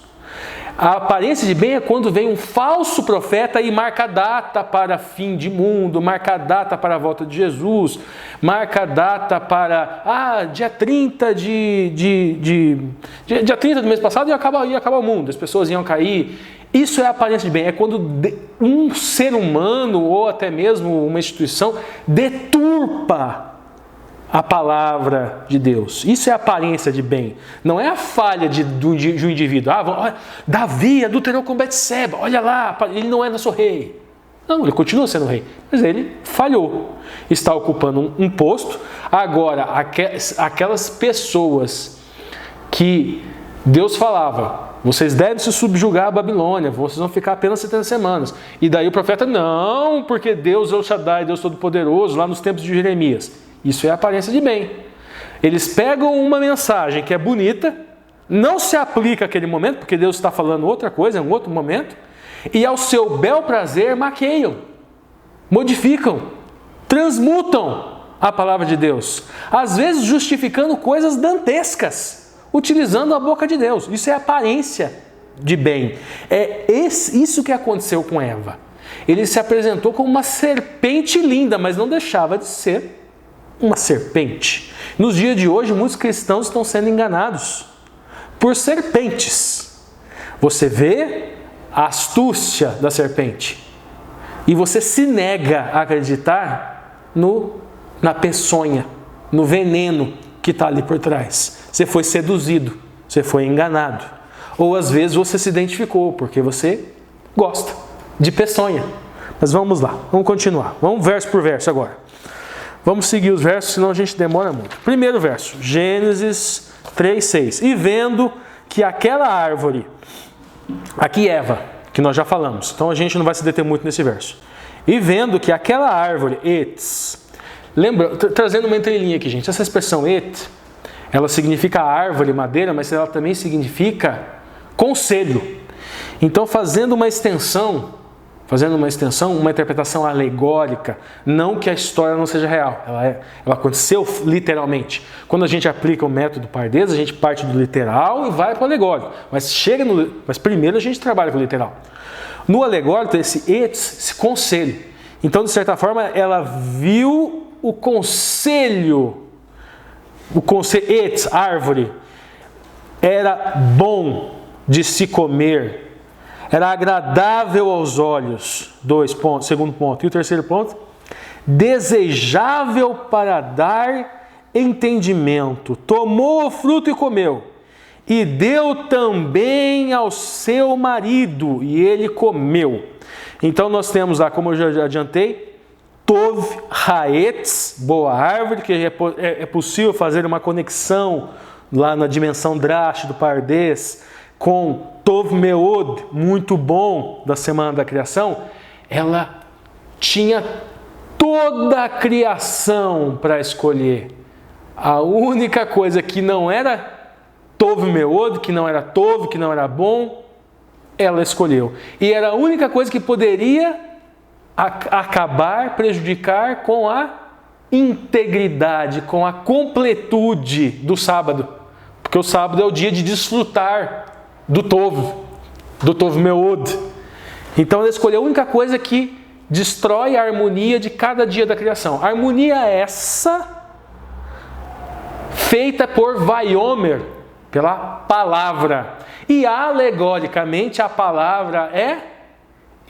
[SPEAKER 3] A aparência de bem é quando vem um falso profeta e marca data para fim de mundo, marca data para a volta de Jesus, marca data para dia 30 dia 30 do mês passado ia acabar o mundo, as pessoas iam cair. Isso é a aparência de bem, é quando um ser humano ou até mesmo uma instituição deturpa a palavra de Deus. Isso é a aparência de bem. Não é a falha de um indivíduo. Olha, Davi adulterou com Betseba. Olha lá, ele não é nosso rei. Não, ele continua sendo rei. Mas ele falhou. Está ocupando um posto. Agora, aquelas pessoas que Deus falava, vocês devem se subjugar à Babilônia, vocês vão ficar apenas 70 semanas. E daí o profeta, não, porque Deus é o Shaddai, Deus Todo-Poderoso, lá nos tempos de Jeremias. Isso é a aparência de bem. Eles pegam uma mensagem que é bonita, não se aplica àquele momento, porque Deus está falando outra coisa, em um outro momento, e ao seu bel prazer maqueiam, modificam, transmutam a palavra de Deus. Às vezes justificando coisas dantescas, utilizando a boca de Deus. Isso é aparência de bem. É isso que aconteceu com Eva. Ele se apresentou como uma serpente linda, mas não deixava de ser uma serpente. Nos dias de hoje, muitos cristãos estão sendo enganados por serpentes. Você vê a astúcia da serpente e você se nega a acreditar na peçonha, no veneno que está ali por trás. Você foi seduzido, você foi enganado. Ou às vezes você se identificou, porque você gosta de peçonha. Mas vamos lá, vamos continuar. Vamos verso por verso agora. Vamos seguir os versos, senão a gente demora muito. Primeiro verso, Gênesis 3:6. E vendo que aquela árvore, aqui Eva, que nós já falamos, então a gente não vai se deter muito nesse verso. E vendo que aquela árvore, lembra, trazendo uma entrelinha aqui, gente, essa expressão ela significa árvore, madeira, mas ela também significa conselho. Então, fazendo uma extensão, uma interpretação alegórica, não que a história não seja real, ela aconteceu literalmente. Quando a gente aplica o método Pardês, a gente parte do literal e vai para o alegórico, mas primeiro a gente trabalha com o literal. No alegórico, esse conselho. Então, de certa forma, ela viu o conselho, árvore, era bom de se comer, era agradável aos olhos, segundo ponto. E o terceiro ponto, desejável para dar entendimento. Tomou o fruto e comeu, e deu também ao seu marido, e ele comeu. Então nós temos lá, como eu já adiantei, Tov Haetz, boa árvore, que é possível fazer uma conexão lá na dimensão Drash do Pardês, com Tov Meod, muito bom, da Semana da Criação. Ela tinha toda a criação para escolher. A única coisa que não era Tov Meod, que não era Tov, que não era bom, ela escolheu. E era a única coisa que poderia acabar, prejudicar com a integridade, com a completude do sábado. Porque o sábado é o dia de desfrutar do Tov Meod. Então ela escolheu a única coisa que destrói a harmonia de cada dia da criação. Harmonia essa feita por Vaiomer, pela palavra. E alegoricamente a palavra é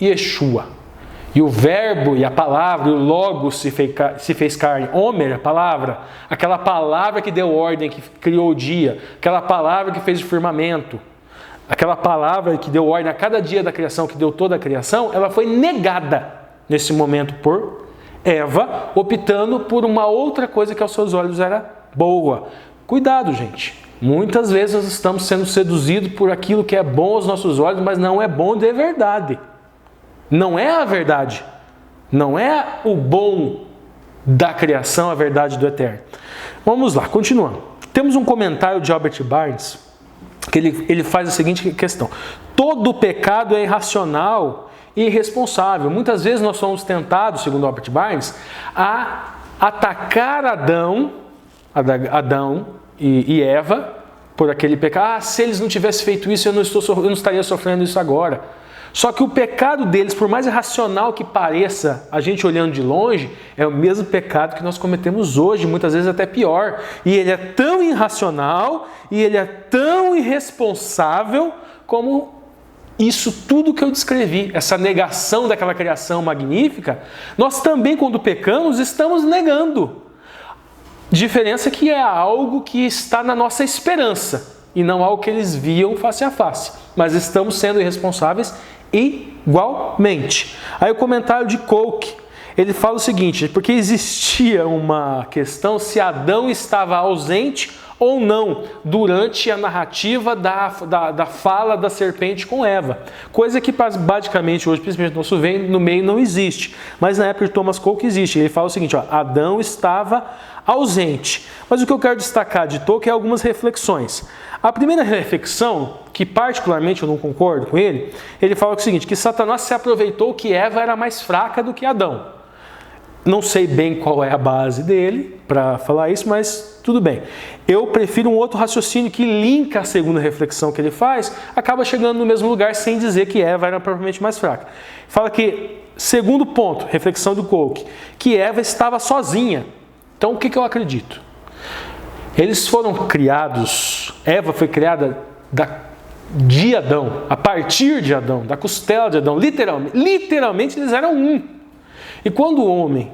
[SPEAKER 3] Yeshua. E o verbo e a palavra, o Logos se fez carne. Homer, a palavra, aquela palavra que deu ordem, que criou o dia, aquela palavra que fez o firmamento, aquela palavra que deu ordem a cada dia da criação, que deu toda a criação, ela foi negada nesse momento por Eva, optando por uma outra coisa que aos seus olhos era boa. Cuidado, gente. Muitas vezes nós estamos sendo seduzidos por aquilo que é bom aos nossos olhos, mas não é bom de verdade. Não é a verdade. Não é o bom da criação, a verdade do eterno. Vamos lá, continuando. Temos um comentário de Albert Barnes, que ele faz a seguinte questão. Todo pecado é irracional e irresponsável. Muitas vezes nós somos tentados, segundo Albert Barnes, a atacar Adão e Eva por aquele pecado. Se eles não tivessem feito isso, eu não estaria sofrendo isso agora. Só que o pecado deles, por mais irracional que pareça, a gente olhando de longe, é o mesmo pecado que nós cometemos hoje, muitas vezes até pior. E ele é tão irracional e ele é tão irresponsável como isso tudo que eu descrevi, essa negação daquela criação magnífica. Nós também, quando pecamos, estamos negando. Diferença que é algo que está na nossa esperança e não algo que eles viam face a face. Mas estamos sendo irresponsáveis igualmente. Aí o comentário de Koch, ele fala o seguinte, porque existia uma questão se Adão estava ausente ou não durante a narrativa da fala da serpente com Eva. Coisa que basicamente hoje, principalmente no meio, não existe. Mas na época de Thomas Koch existe. Ele fala o seguinte, Adão estava ausente. Mas o que eu quero destacar de Koch é algumas reflexões. A primeira reflexão, que particularmente eu não concordo com ele fala o seguinte, que Satanás se aproveitou que Eva era mais fraca do que Adão. Não sei bem qual é a base dele para falar isso, mas tudo bem. Eu prefiro um outro raciocínio que linka a segunda reflexão que ele faz, acaba chegando no mesmo lugar sem dizer que Eva era propriamente mais fraca. Fala que, segundo ponto, reflexão do Koch, que Eva estava sozinha. Então o que eu acredito? Eles foram criados, Eva foi criada de Adão, a partir de Adão, da costela de Adão, literalmente eles eram um. E quando o homem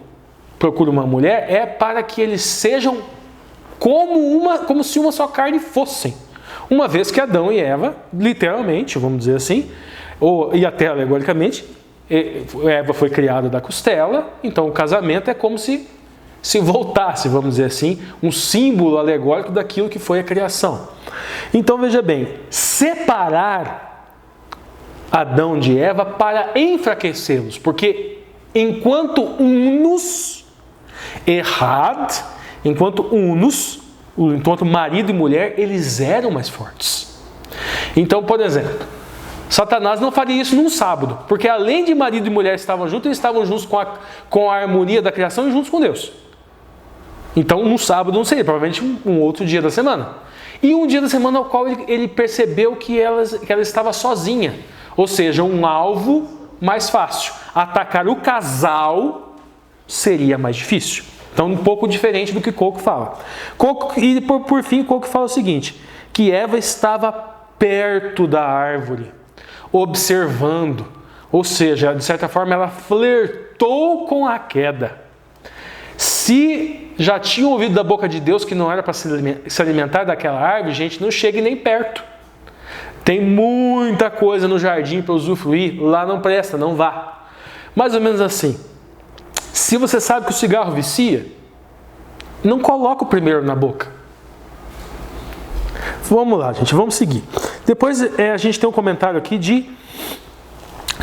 [SPEAKER 3] procura uma mulher, é para que eles sejam como se uma só carne fossem. Uma vez que Adão e Eva, literalmente, vamos dizer assim, e até alegoricamente, Eva foi criada da costela, então o casamento é como se voltasse, vamos dizer assim, um símbolo alegórico daquilo que foi a criação. Então veja bem, separar Adão de Eva para enfraquecê-los, porque enquanto unos, enquanto marido e mulher, eles eram mais fortes. Então, por exemplo, Satanás não faria isso num sábado, porque além de marido e mulher estavam juntos, eles estavam juntos com a harmonia da criação e juntos com Deus. Então, no sábado não seria, provavelmente um outro dia da semana. E um dia da semana ao qual ele percebeu que ela estava sozinha. Ou seja, um alvo mais fácil. Atacar o casal seria mais difícil. Então, um pouco diferente do que Coco fala. E por fim, Coco fala o seguinte, que Eva estava perto da árvore, observando. Ou seja, de certa forma, ela flertou com a queda. Se já tinham ouvido da boca de Deus que não era para se alimentar daquela árvore, gente, não chegue nem perto. Tem muita coisa no jardim para usufruir, lá não presta, não vá. Mais ou menos assim. Se você sabe que o cigarro vicia, não coloca o primeiro na boca. Vamos lá, gente, vamos seguir. Depois a gente tem um comentário aqui de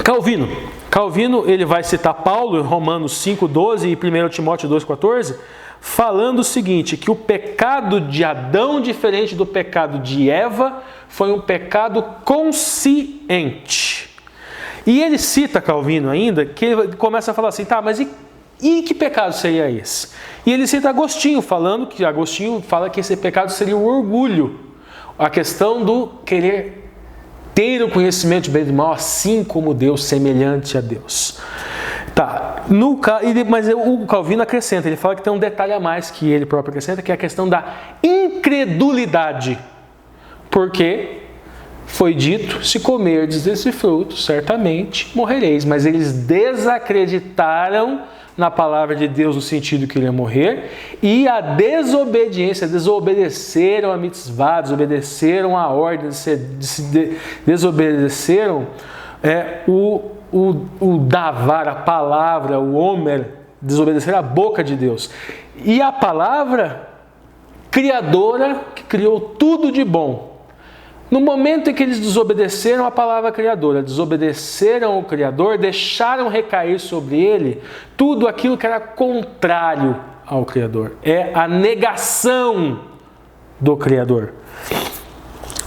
[SPEAKER 3] Calvino. Calvino, ele vai citar Paulo em Romanos 5,12 e 1 Timóteo 2,14, falando o seguinte, que o pecado de Adão, diferente do pecado de Eva, foi um pecado consciente. E ele cita Calvino ainda, que ele começa a falar assim, tá, mas e que pecado seria esse? E ele cita Agostinho, falando que Agostinho fala que esse pecado seria o orgulho, a questão do querer ter o conhecimento de bem e do mal, assim como Deus, semelhante a Deus. Tá, mas o Calvino acrescenta, ele fala que tem um detalhe a mais que ele próprio acrescenta, que é a questão da incredulidade. Porque foi dito, se comerdes desse fruto, certamente morrereis. Mas eles desacreditaram na palavra de Deus no sentido que ele ia morrer, e a desobediência, desobedeceram a mitzvah, desobedeceram a ordem, desobedeceram o davar, a palavra, o homer, desobedeceram a boca de Deus. E a palavra criadora que criou tudo de bom. No momento em que eles desobedeceram a palavra criadora, desobedeceram o Criador, deixaram recair sobre ele tudo aquilo que era contrário ao Criador. É a negação do Criador.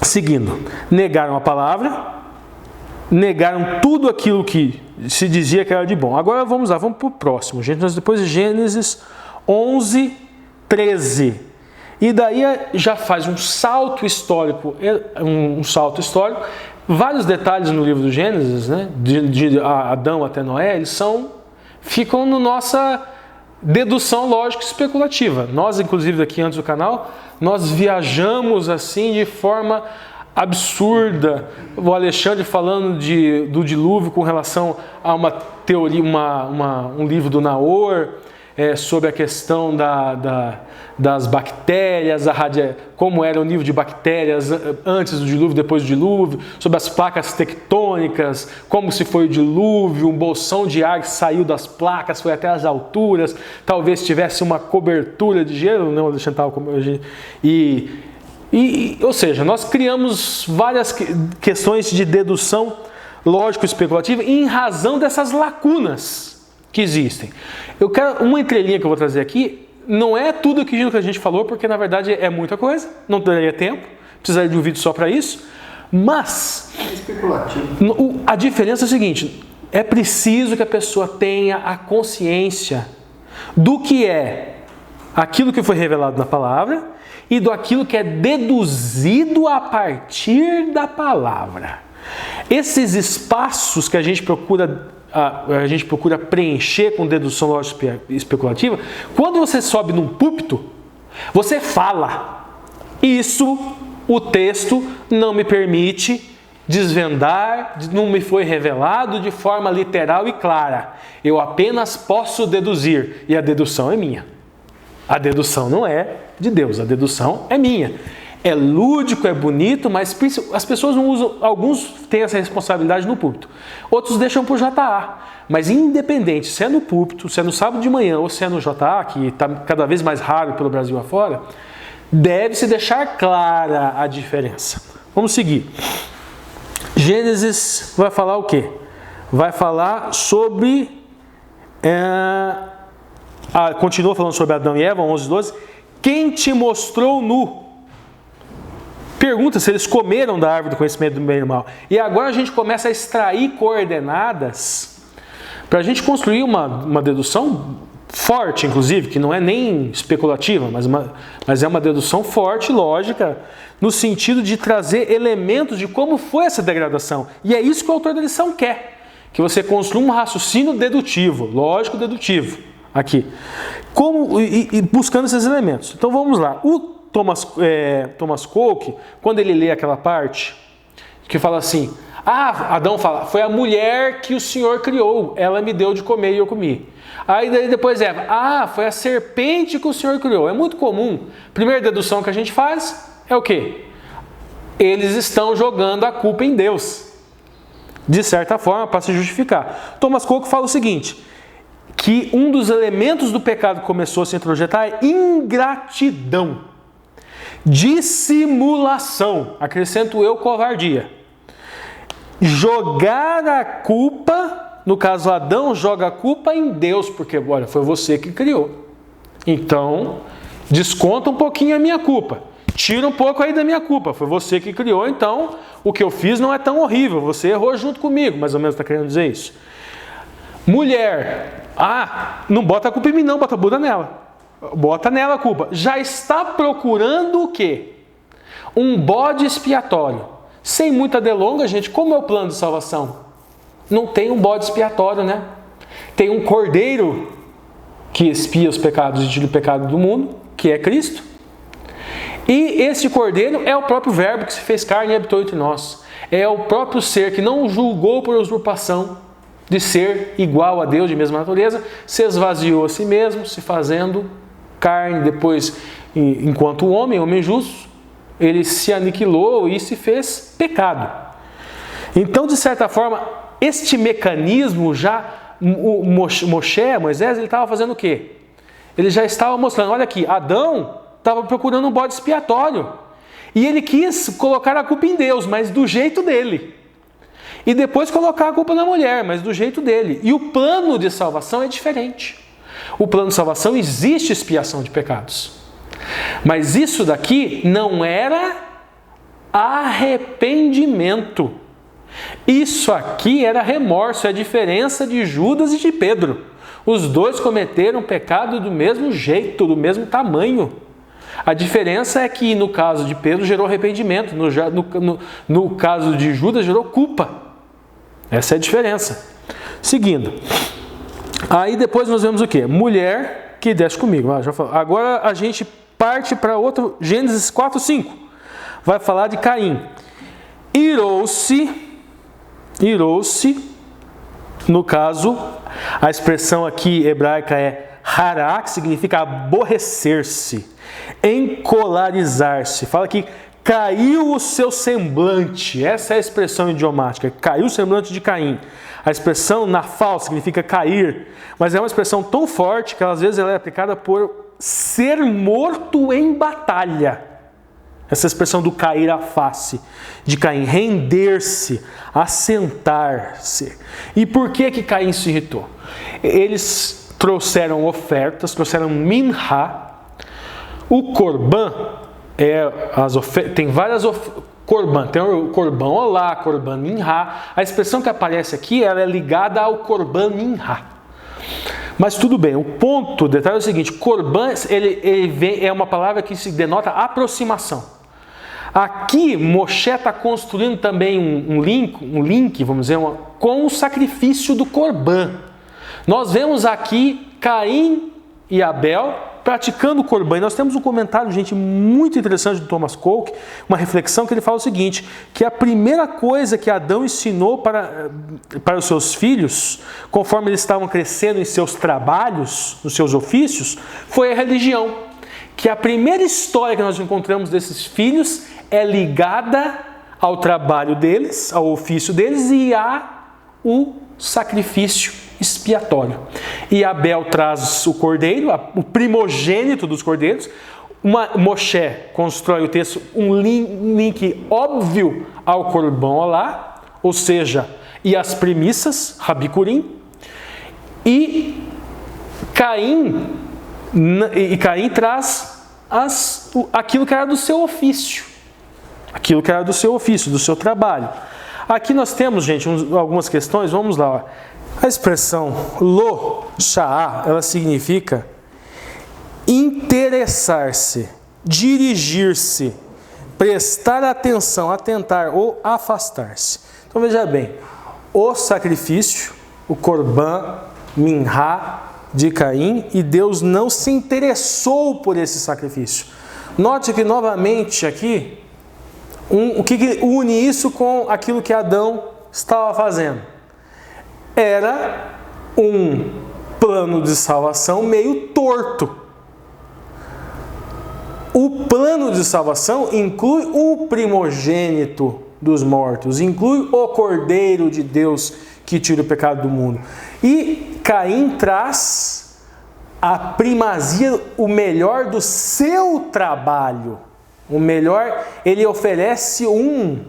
[SPEAKER 3] Seguindo, negaram a palavra, negaram tudo aquilo que se dizia que era de bom. Agora vamos lá, vamos para o próximo. Gente, nós depois de Gênesis 11, 13. E daí já faz um salto histórico, Vários detalhes no livro do Gênesis, né, de Adão até Noé, ficam na nossa dedução lógica especulativa. Nós, inclusive, aqui antes do canal, nós viajamos assim de forma absurda. O Alexandre falando do dilúvio com relação a uma teoria, um livro do Naor, sobre a questão das bactérias, como era o nível de bactérias antes do dilúvio, depois do dilúvio, sobre as placas tectônicas, como se foi o dilúvio, um bolsão de ar que saiu das placas, foi até as alturas, talvez tivesse uma cobertura de gelo, não, ou seja, nós criamos várias questões de dedução lógico-especulativa em razão dessas lacunas que existem. Eu quero uma entrelinha que eu vou trazer aqui. Não é tudo aquilo que a gente falou, porque na verdade é muita coisa, não teria tempo, precisaria de um vídeo só para isso, mas a diferença é o seguinte, é preciso que a pessoa tenha a consciência do que é aquilo que foi revelado na palavra e do aquilo que é deduzido a partir da palavra. Esses espaços que a gente procura preencher com dedução lógica especulativa, quando você sobe num púlpito, você fala. Isso o texto não me permite desvendar, não me foi revelado de forma literal e clara. Eu apenas posso deduzir, e a dedução é minha. A dedução não é de Deus, a dedução é minha. É lúdico, é bonito, mas as pessoas não usam, alguns têm essa responsabilidade no púlpito, outros deixam para o JA. Mas independente, se é no púlpito, se é no sábado de manhã ou se é no JA, que está cada vez mais raro pelo Brasil afora, deve-se deixar clara a diferença. Vamos seguir. Gênesis vai falar o quê? Vai falar sobre... continua falando sobre Adão e Eva, 11, 12. Quem te mostrou nu? Pergunta se eles comeram da árvore do conhecimento do bem e do mal. E agora a gente começa a extrair coordenadas para a gente construir uma dedução forte, inclusive, que não é nem especulativa, mas é uma dedução forte, lógica, no sentido de trazer elementos de como foi essa degradação. E é isso que o autor da lição quer, que você construa um raciocínio dedutivo, lógico dedutivo, aqui, e buscando esses elementos. Então vamos lá. O Thomas Coke, quando ele lê aquela parte que fala assim, Adão fala, foi a mulher que o Senhor criou, ela me deu de comer e eu comi. Aí depois Eva, foi a serpente que o Senhor criou. É muito comum, primeira dedução que a gente faz é o quê? Eles estão jogando a culpa em Deus, de certa forma, para se justificar. Thomas Coke fala o seguinte, que um dos elementos do pecado que começou a se introjetar é ingratidão. Dissimulação, acrescento eu, covardia. Jogar a culpa, no caso Adão joga a culpa em Deus, porque olha, foi você que criou. Então, desconta um pouquinho a minha culpa. Tira um pouco aí da minha culpa. Foi você que criou, então o que eu fiz não é tão horrível. Você errou junto comigo, mais ou menos está querendo dizer isso. Mulher, não bota a culpa em mim não, bota a Buda nela. Bota nela a culpa. Já está procurando o quê? Um bode expiatório. Sem muita delonga, gente, como é o plano de salvação? Não tem um bode expiatório, né? Tem um cordeiro que expia os pecados e tira o pecado do mundo, que é Cristo. E esse cordeiro é o próprio verbo que se fez carne e habitou entre nós. É o próprio ser que não julgou por usurpação de ser igual a Deus de mesma natureza, se esvaziou a si mesmo, se fazendo carne, depois, enquanto homem justo, ele se aniquilou e se fez pecado. Então, de certa forma, este mecanismo Moisés, ele estava fazendo o quê? Ele já estava mostrando, olha aqui, Adão estava procurando um bode expiatório. E ele quis colocar a culpa em Deus, mas do jeito dele. E depois colocar a culpa na mulher, mas do jeito dele. E o plano de salvação é diferente. O plano de salvação existe expiação de pecados. Mas isso daqui não era arrependimento. Isso aqui era remorso, é a diferença de Judas e de Pedro. Os dois cometeram pecado do mesmo jeito, do mesmo tamanho. A diferença é que no caso de Pedro gerou arrependimento, no caso de Judas gerou culpa. Essa é a diferença. Seguindo. Aí depois nós vemos o quê? Mulher que desce comigo. Já falei. Agora a gente parte para outro, Gênesis 4, 5. Vai falar de Caim. Irou-se, no caso, a expressão aqui hebraica é hará, que significa aborrecer-se, encolarizar-se. Fala que caiu o seu semblante. Essa é a expressão idiomática. Caiu o semblante de Caim. A expressão nafal significa cair, mas é uma expressão tão forte que às vezes ela é aplicada por ser morto em batalha. Essa expressão do cair à face de Caim, render-se, assentar-se. E por que Caim se irritou? Eles trouxeram ofertas, trouxeram minha. O korban tem várias korban, tem o korban olá, korban minha. A expressão que aparece aqui, ela é ligada ao korban minha. Mas tudo bem, o detalhe é o seguinte, korban é uma palavra que se denota aproximação. Aqui, Moshe está construindo também um link, vamos dizer, com o sacrifício do korban. Nós vemos aqui Caim e Abel praticando o Corban. E nós temos um comentário, gente, muito interessante do Thomas Coke, uma reflexão que ele fala o seguinte, que a primeira coisa que Adão ensinou para os seus filhos, conforme eles estavam crescendo em seus trabalhos, nos seus ofícios, foi a religião. Que a primeira história que nós encontramos desses filhos é ligada ao trabalho deles, ao ofício deles e ao sacrifício expiatório. E Abel traz o cordeiro, o primogênito dos cordeiros. Moshe constrói o texto, um link óbvio ao Corban Olá, ou seja, e as premissas, Rabikurim. E Caim traz aquilo que era do seu ofício. Aquilo que era do seu ofício, do seu trabalho. Aqui nós temos, gente, algumas questões, vamos lá. A expressão lo sha'ah, ela significa interessar-se, dirigir-se, prestar atenção, atentar ou afastar-se. Então veja bem, o sacrifício, o Corban, Minhá de Caim, e Deus não se interessou por esse sacrifício. Note que novamente aqui, o que une isso com aquilo que Adão estava fazendo? Era um plano de salvação meio torto. O plano de salvação inclui o primogênito dos mortos, inclui o Cordeiro de Deus que tira o pecado do mundo. E Caim traz a primazia, o melhor do seu trabalho. O melhor, ele oferece um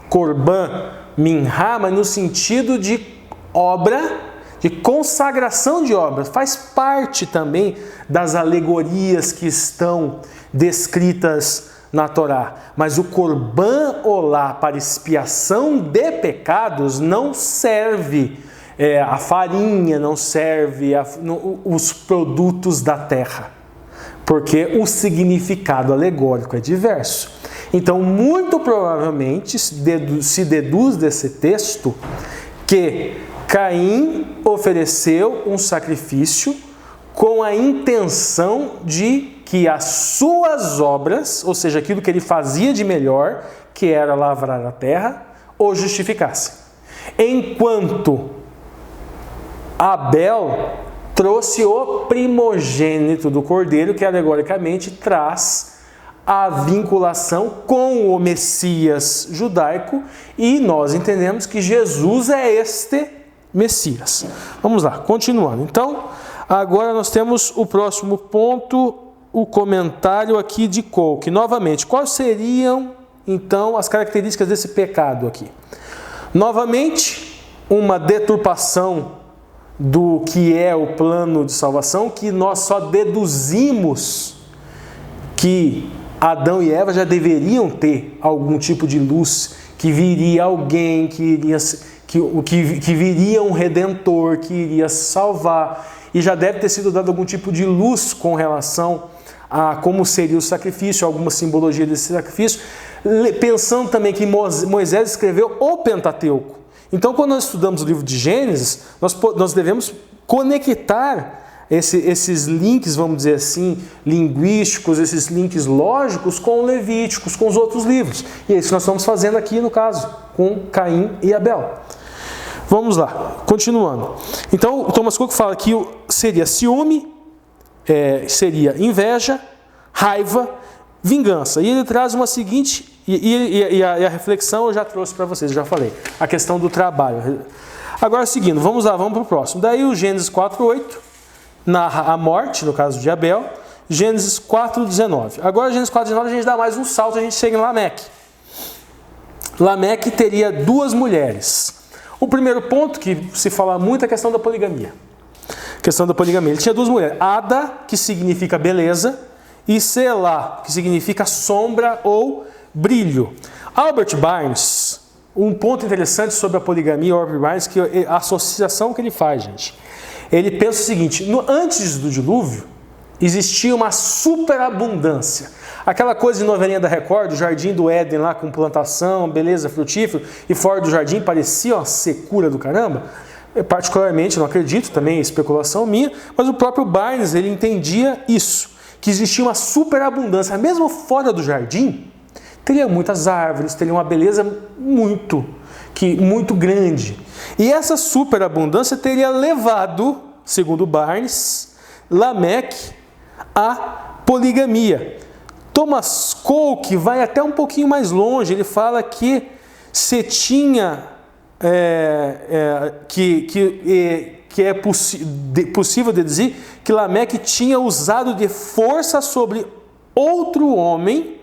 [SPEAKER 3] Corban Minhá, mas no sentido de obra, de consagração de obras. Faz parte também das alegorias que estão descritas na Torá. Mas o Corban Olá para expiação de pecados não serve a farinha, não serve os produtos da terra. Porque o significado alegórico é diverso. Então, muito provavelmente, se deduz desse texto que Caim ofereceu um sacrifício com a intenção de que as suas obras, ou seja, aquilo que ele fazia de melhor, que era lavrar a terra, o justificasse. Enquanto Abel trouxe o primogênito do cordeiro, que alegoricamente traz a vinculação com o Messias judaico, e nós entendemos que Jesus é este Messias. Vamos lá, continuando. Então, agora nós temos o próximo ponto, o comentário aqui de Coke. Novamente, quais seriam, então, as características desse pecado aqui? Novamente, uma deturpação do que é o plano de salvação, que nós só deduzimos que Adão e Eva já deveriam ter algum tipo de luz, que viria alguém, que viria um redentor, que iria salvar, e já deve ter sido dado algum tipo de luz com relação a como seria o sacrifício, alguma simbologia desse sacrifício, pensando também que Moisés escreveu o Pentateuco. Então, quando nós estudamos o livro de Gênesis, nós devemos conectar esses links, vamos dizer assim, linguísticos, esses links lógicos com Levíticos, com os outros livros. E é isso que nós estamos fazendo aqui, no caso, com Caim e Abel. Vamos lá, continuando. Então, o Thomas Cook fala que seria ciúme, seria inveja, raiva, vingança. E ele traz uma seguinte... E a reflexão eu já trouxe para vocês, já falei. A questão do trabalho. Agora, seguindo, vamos lá, vamos para o próximo. Daí o Gênesis 4:8 narra a morte, no caso de Abel. Gênesis 4:19. Agora, Gênesis 4:19, a gente dá mais um salto, a gente chega em Lameque. Lameque teria duas mulheres. O primeiro ponto, que se fala muito, é a questão da poligamia. Ele tinha duas mulheres. Ada, que significa beleza, e Selá, que significa sombra ou brilho. Albert Barnes, um ponto interessante sobre a poligamia, Albert Barnes, que a associação que ele faz, gente. Ele pensa o seguinte: antes do dilúvio, existia uma superabundância. Aquela coisa de novelinha da Record, o Jardim do Éden lá com plantação, beleza, frutífero, e fora do jardim parecia uma secura do caramba. Eu particularmente não acredito, também é especulação minha, mas o próprio Barnes, ele entendia isso. que existia uma superabundância, mesmo fora do jardim, teria muitas árvores, teria uma beleza muito grande. E essa superabundância teria levado, segundo Barnes, Lameque à poligamia. Thomas Cole vai até um pouquinho mais longe, ele fala que se tinha que é possível deduzir que Lameque tinha usado de força sobre outro homem.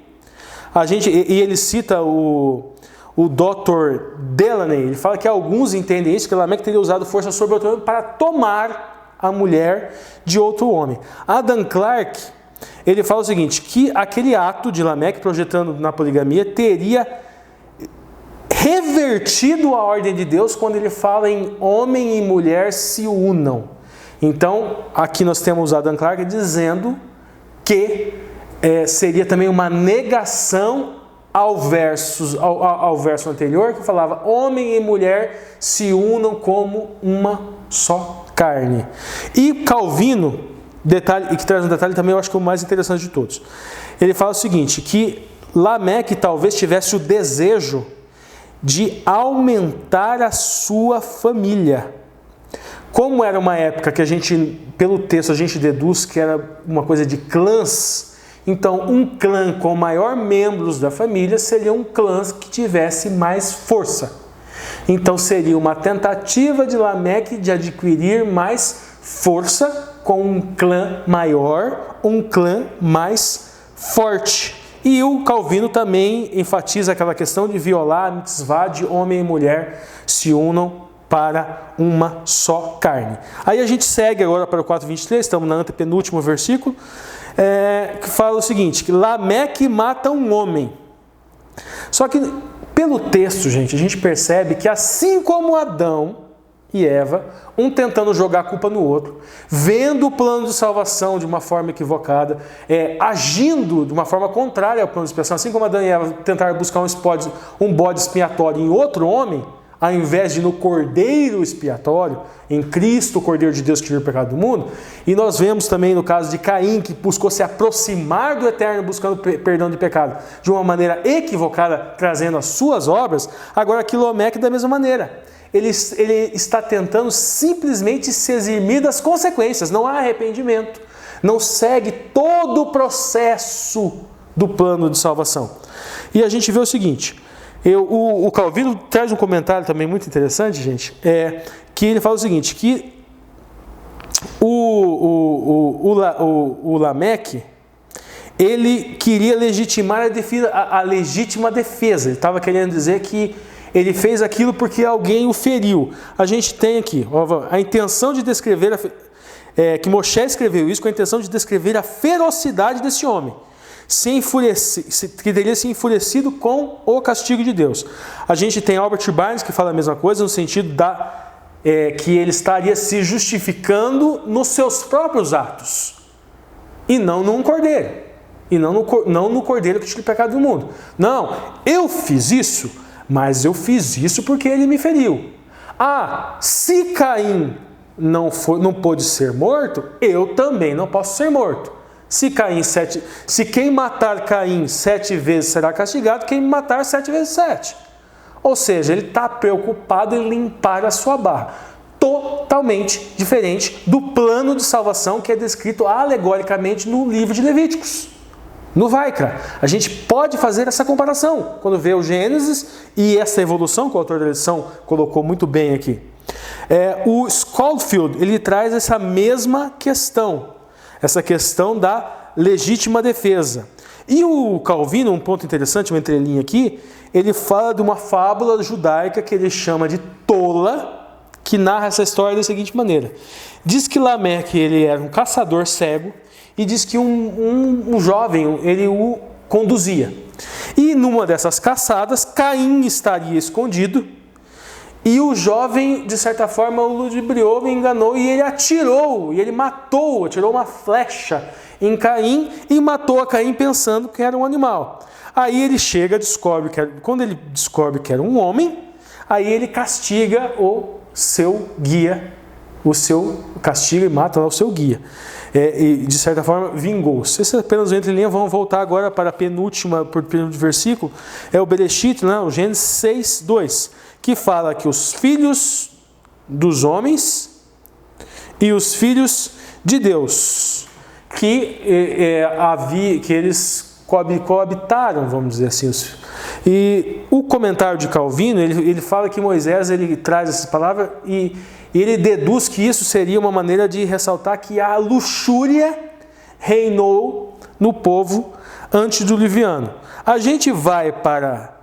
[SPEAKER 3] E ele cita o Dr. Delaney, ele fala que alguns entendem isso, que Lameque teria usado força sobre outro homem para tomar a mulher de outro homem. Adam Clarke, ele fala o seguinte, que aquele ato de Lameque, projetando na poligamia, teria revertido a ordem de Deus quando ele fala em homem e mulher se unam. Então, aqui nós temos Adam Clarke dizendo que seria também uma negação ao verso anterior, que falava homem e mulher se unam como uma só carne. E Calvino, que traz um detalhe também, eu acho que é o mais interessante de todos. Ele fala o seguinte, que Lameque talvez tivesse o desejo de aumentar a sua família. Como era uma época que pelo texto a gente deduz que era uma coisa de clãs, então um clã com maior membros da família seria um clã que tivesse mais força. Então seria uma tentativa de Lameque de adquirir mais força com um clã maior, um clã mais forte. E o Calvino também enfatiza aquela questão de violar a mitzvah de homem e mulher se unam para uma só carne. Aí a gente segue agora para o 4:23, estamos na antepenúltimo versículo, que fala o seguinte, que Lameque mata um homem. Só que pelo texto, gente, a gente percebe que assim como Adão e Eva, um tentando jogar a culpa no outro, vendo o plano de salvação de uma forma equivocada, agindo de uma forma contrária ao plano de expiação, assim como Adão e Eva tentaram buscar um bode expiatório em outro homem, ao invés de no Cordeiro expiatório, em Cristo, o Cordeiro de Deus que tira o pecado do mundo. E nós vemos também no caso de Caim, que buscou se aproximar do Eterno, buscando perdão de pecado, de uma maneira equivocada, trazendo as suas obras. Agora aqui Lameque da mesma maneira. Ele está tentando simplesmente se eximir das consequências, não há arrependimento, não segue todo o processo do plano de salvação. E a gente vê o seguinte, o Calvino traz um comentário também muito interessante, gente, que ele fala o seguinte, que o Lameque, ele queria legitimar a legítima defesa, ele estava querendo dizer que ele fez aquilo porque alguém o feriu. A gente tem aqui a intenção de descrever, que Moshe escreveu isso com a intenção de descrever a ferocidade desse homem, que teria se enfurecido com o castigo de Deus. A gente tem Albert Barnes que fala a mesma coisa, no sentido que ele estaria se justificando nos seus próprios atos, e não num cordeiro, e não no cordeiro que tira o pecado do mundo. Não, eu fiz isso, mas eu fiz isso porque ele me feriu. Se Caim não pôde ser morto, eu também não posso ser morto. Se quem matar Caim 7 vezes será castigado, quem me matar 7 vezes 7. Ou seja, ele está preocupado em limpar a sua barra. Totalmente diferente do plano de salvação que é descrito alegoricamente no livro de Levíticos. No Vaikra, a gente pode fazer essa comparação quando vê o Gênesis e essa evolução que o autor da lição colocou muito bem aqui. O Schofield, ele traz essa mesma questão, essa questão da legítima defesa. E o Calvino, um ponto interessante, uma entrelinha aqui, ele fala de uma fábula judaica que ele chama de tola, que narra essa história da seguinte maneira. Diz que Lameque, ele era um caçador cego, e diz que um jovem, ele o conduzia. E numa dessas caçadas, Caim estaria escondido, e o jovem, de certa forma, o ludibriou, o enganou, e ele atirou uma flecha em Caim, e matou a Caim pensando que era um animal. Aí ele quando ele descobre que era um homem, aí ele castiga o seu guia o seu castiga e mata lá o seu guia. E de certa forma vingou-se. Esse é apenas o entre linha. Vamos voltar agora para a penúltimo versículo. É o Bereshit, né? O Gênesis 6, 2, que fala que os filhos dos homens e os filhos de Deus, que eles coabitaram, vamos dizer assim. E o comentário de Calvino, ele fala que Moisés ele traz essa palavra e ele deduz que isso seria uma maneira de ressaltar que a luxúria reinou no povo antediluviano. A gente vai para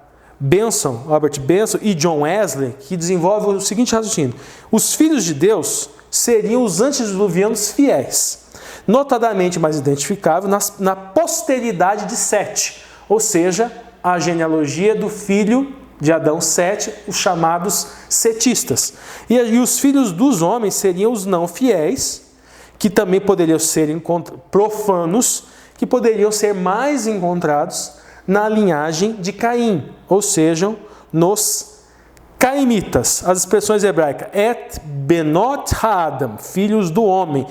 [SPEAKER 3] Robert Benson e John Wesley, que desenvolvem o seguinte raciocínio: os filhos de Deus seriam os antediluvianos fiéis, notadamente mais identificável na posteridade de Sete, ou seja, a genealogia do filho de Adão, Sete, os chamados setistas. E os filhos dos homens seriam os não fiéis, que também poderiam ser profanos, que poderiam ser mais encontrados na linhagem de Caim, ou seja, nos caimitas. As expressões hebraicas et benot ha-adam, filhos do homem,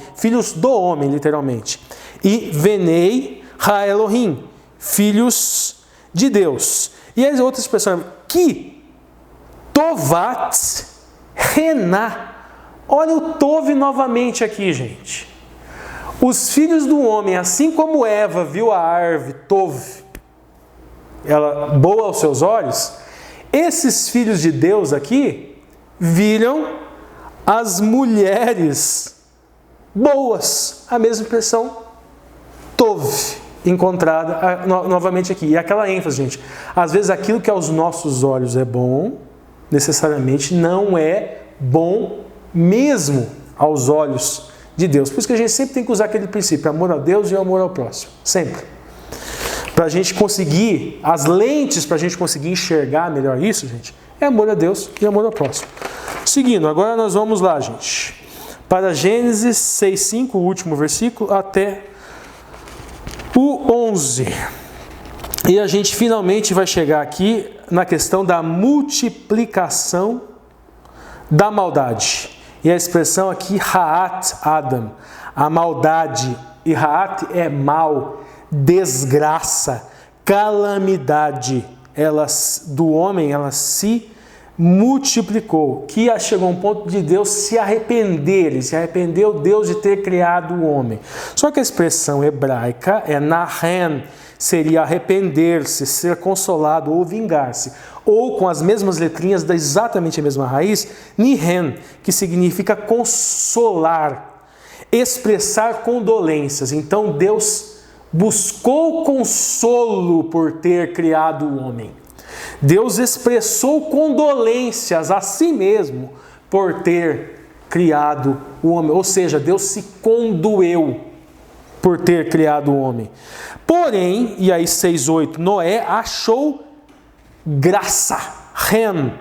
[SPEAKER 3] literalmente, e venei ha-Elohim, filhos de Deus. E as outras expressões, que tovat rená. Olha o tove novamente aqui, gente. Os filhos do homem, assim como Eva viu a árvore tove, ela boa aos seus olhos, esses filhos de Deus aqui viram as mulheres boas. A mesma expressão tove encontrada novamente aqui. E aquela ênfase, gente. Às vezes aquilo que aos nossos olhos é bom, necessariamente não é bom mesmo aos olhos de Deus. Por isso que a gente sempre tem que usar aquele princípio, amor a Deus e amor ao próximo. Sempre. Para a gente conseguir, as lentes para a gente conseguir enxergar melhor isso, gente, é amor a Deus e amor ao próximo. Seguindo, agora nós vamos lá, gente, para Gênesis 6:5, o último versículo, até o 11. E a gente finalmente vai chegar aqui na questão da multiplicação da maldade. E a expressão aqui, Ha'at Adam, a maldade, e Ha'at é mal, desgraça, calamidade, do homem, ela se multiplicou, que chegou a um ponto de Deus se arrepender. Ele se arrependeu, Deus, de ter criado o homem. Só que a expressão hebraica é nahen, seria arrepender-se, ser consolado ou vingar-se, ou com as mesmas letrinhas da exatamente a mesma raiz, nihen, que significa consolar, expressar condolências. Então Deus buscou consolo por ter criado o homem. Deus expressou condolências a si mesmo por ter criado o homem. Ou seja, Deus se condoeu por ter criado o homem. Porém, e aí 6:8, Noé achou graça. Ren.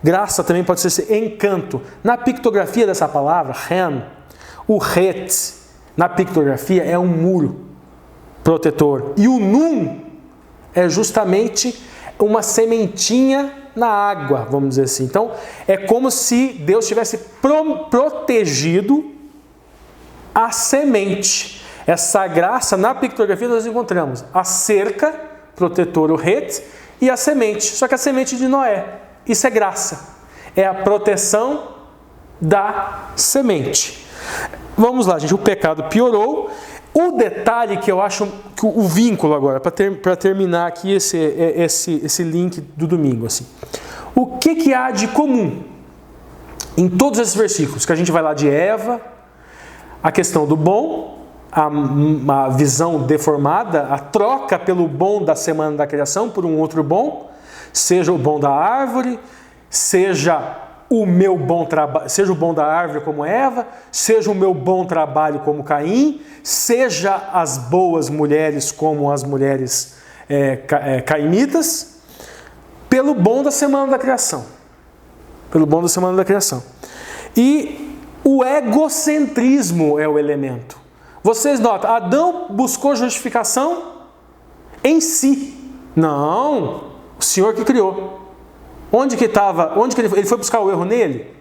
[SPEAKER 3] Graça também pode ser encanto. Na pictografia dessa palavra, ren, o het, na pictografia é um muro protetor. E o nun é justamente uma sementinha na água, vamos dizer assim. Então, é como se Deus tivesse protegido a semente. Essa graça, na pictografia, nós encontramos a cerca protetora, o het, e a semente. Só que a semente de Noé. Isso é graça. É a proteção da semente. Vamos lá, gente. O pecado piorou. O detalhe que eu acho, que o vínculo agora, para terminar aqui esse link do domingo, assim. O que há de comum em todos esses versículos? Que a gente vai lá de Eva, a questão do bom, a visão deformada, a troca pelo bom da semana da criação por um outro bom, seja o bom da árvore, seja o meu bom trabalho, seja o bom da árvore como Eva, seja o meu bom trabalho como Caim, seja as boas mulheres como as mulheres caimitas, pelo bom da semana da criação. Pelo bom da semana da criação. E o egocentrismo é o elemento. Vocês notam, Adão buscou justificação em si. Não, o Senhor que criou. Onde que ele foi buscar o erro nele?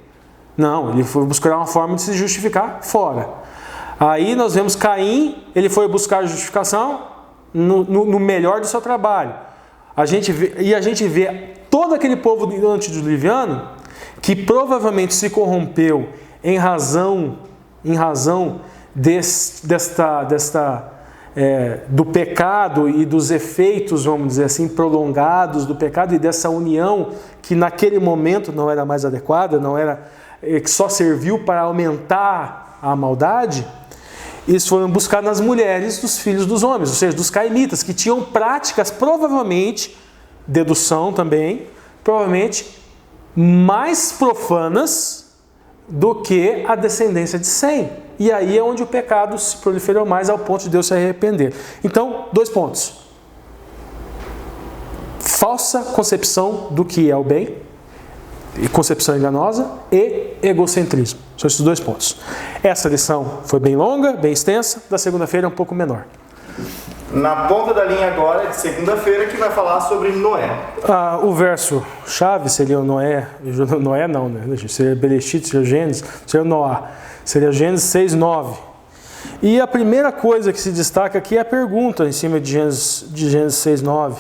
[SPEAKER 3] Não, ele foi buscar uma forma de se justificar fora. Aí nós vemos Caim, ele foi buscar justificação no melhor do seu trabalho. A gente vê todo aquele povo antediluviano que provavelmente se corrompeu em razão do pecado e dos efeitos, vamos dizer assim, prolongados do pecado e dessa união que naquele momento não era mais adequada, que só serviu para aumentar a maldade. Eles foram buscar nas mulheres dos filhos dos homens, ou seja, dos cainitas, que tinham práticas provavelmente, dedução também, provavelmente mais profanas do que a descendência de Sem. E aí é onde o pecado se proliferou mais ao ponto de Deus se arrepender. Então, 2 pontos. Falsa concepção do que é o bem, concepção enganosa, e egocentrismo. São esses 2 pontos. Essa lição foi bem longa, bem extensa, da segunda-feira é um pouco menor.
[SPEAKER 1] Na ponta da linha agora, de segunda-feira, que vai falar sobre Noé.
[SPEAKER 3] O verso chave seria o Noé. Noé não, né? Seria Bereshit, seria Gênesis, seria Noá. Seria Gênesis 6:9. E a primeira coisa que se destaca aqui é a pergunta em cima de Gênesis 6:9.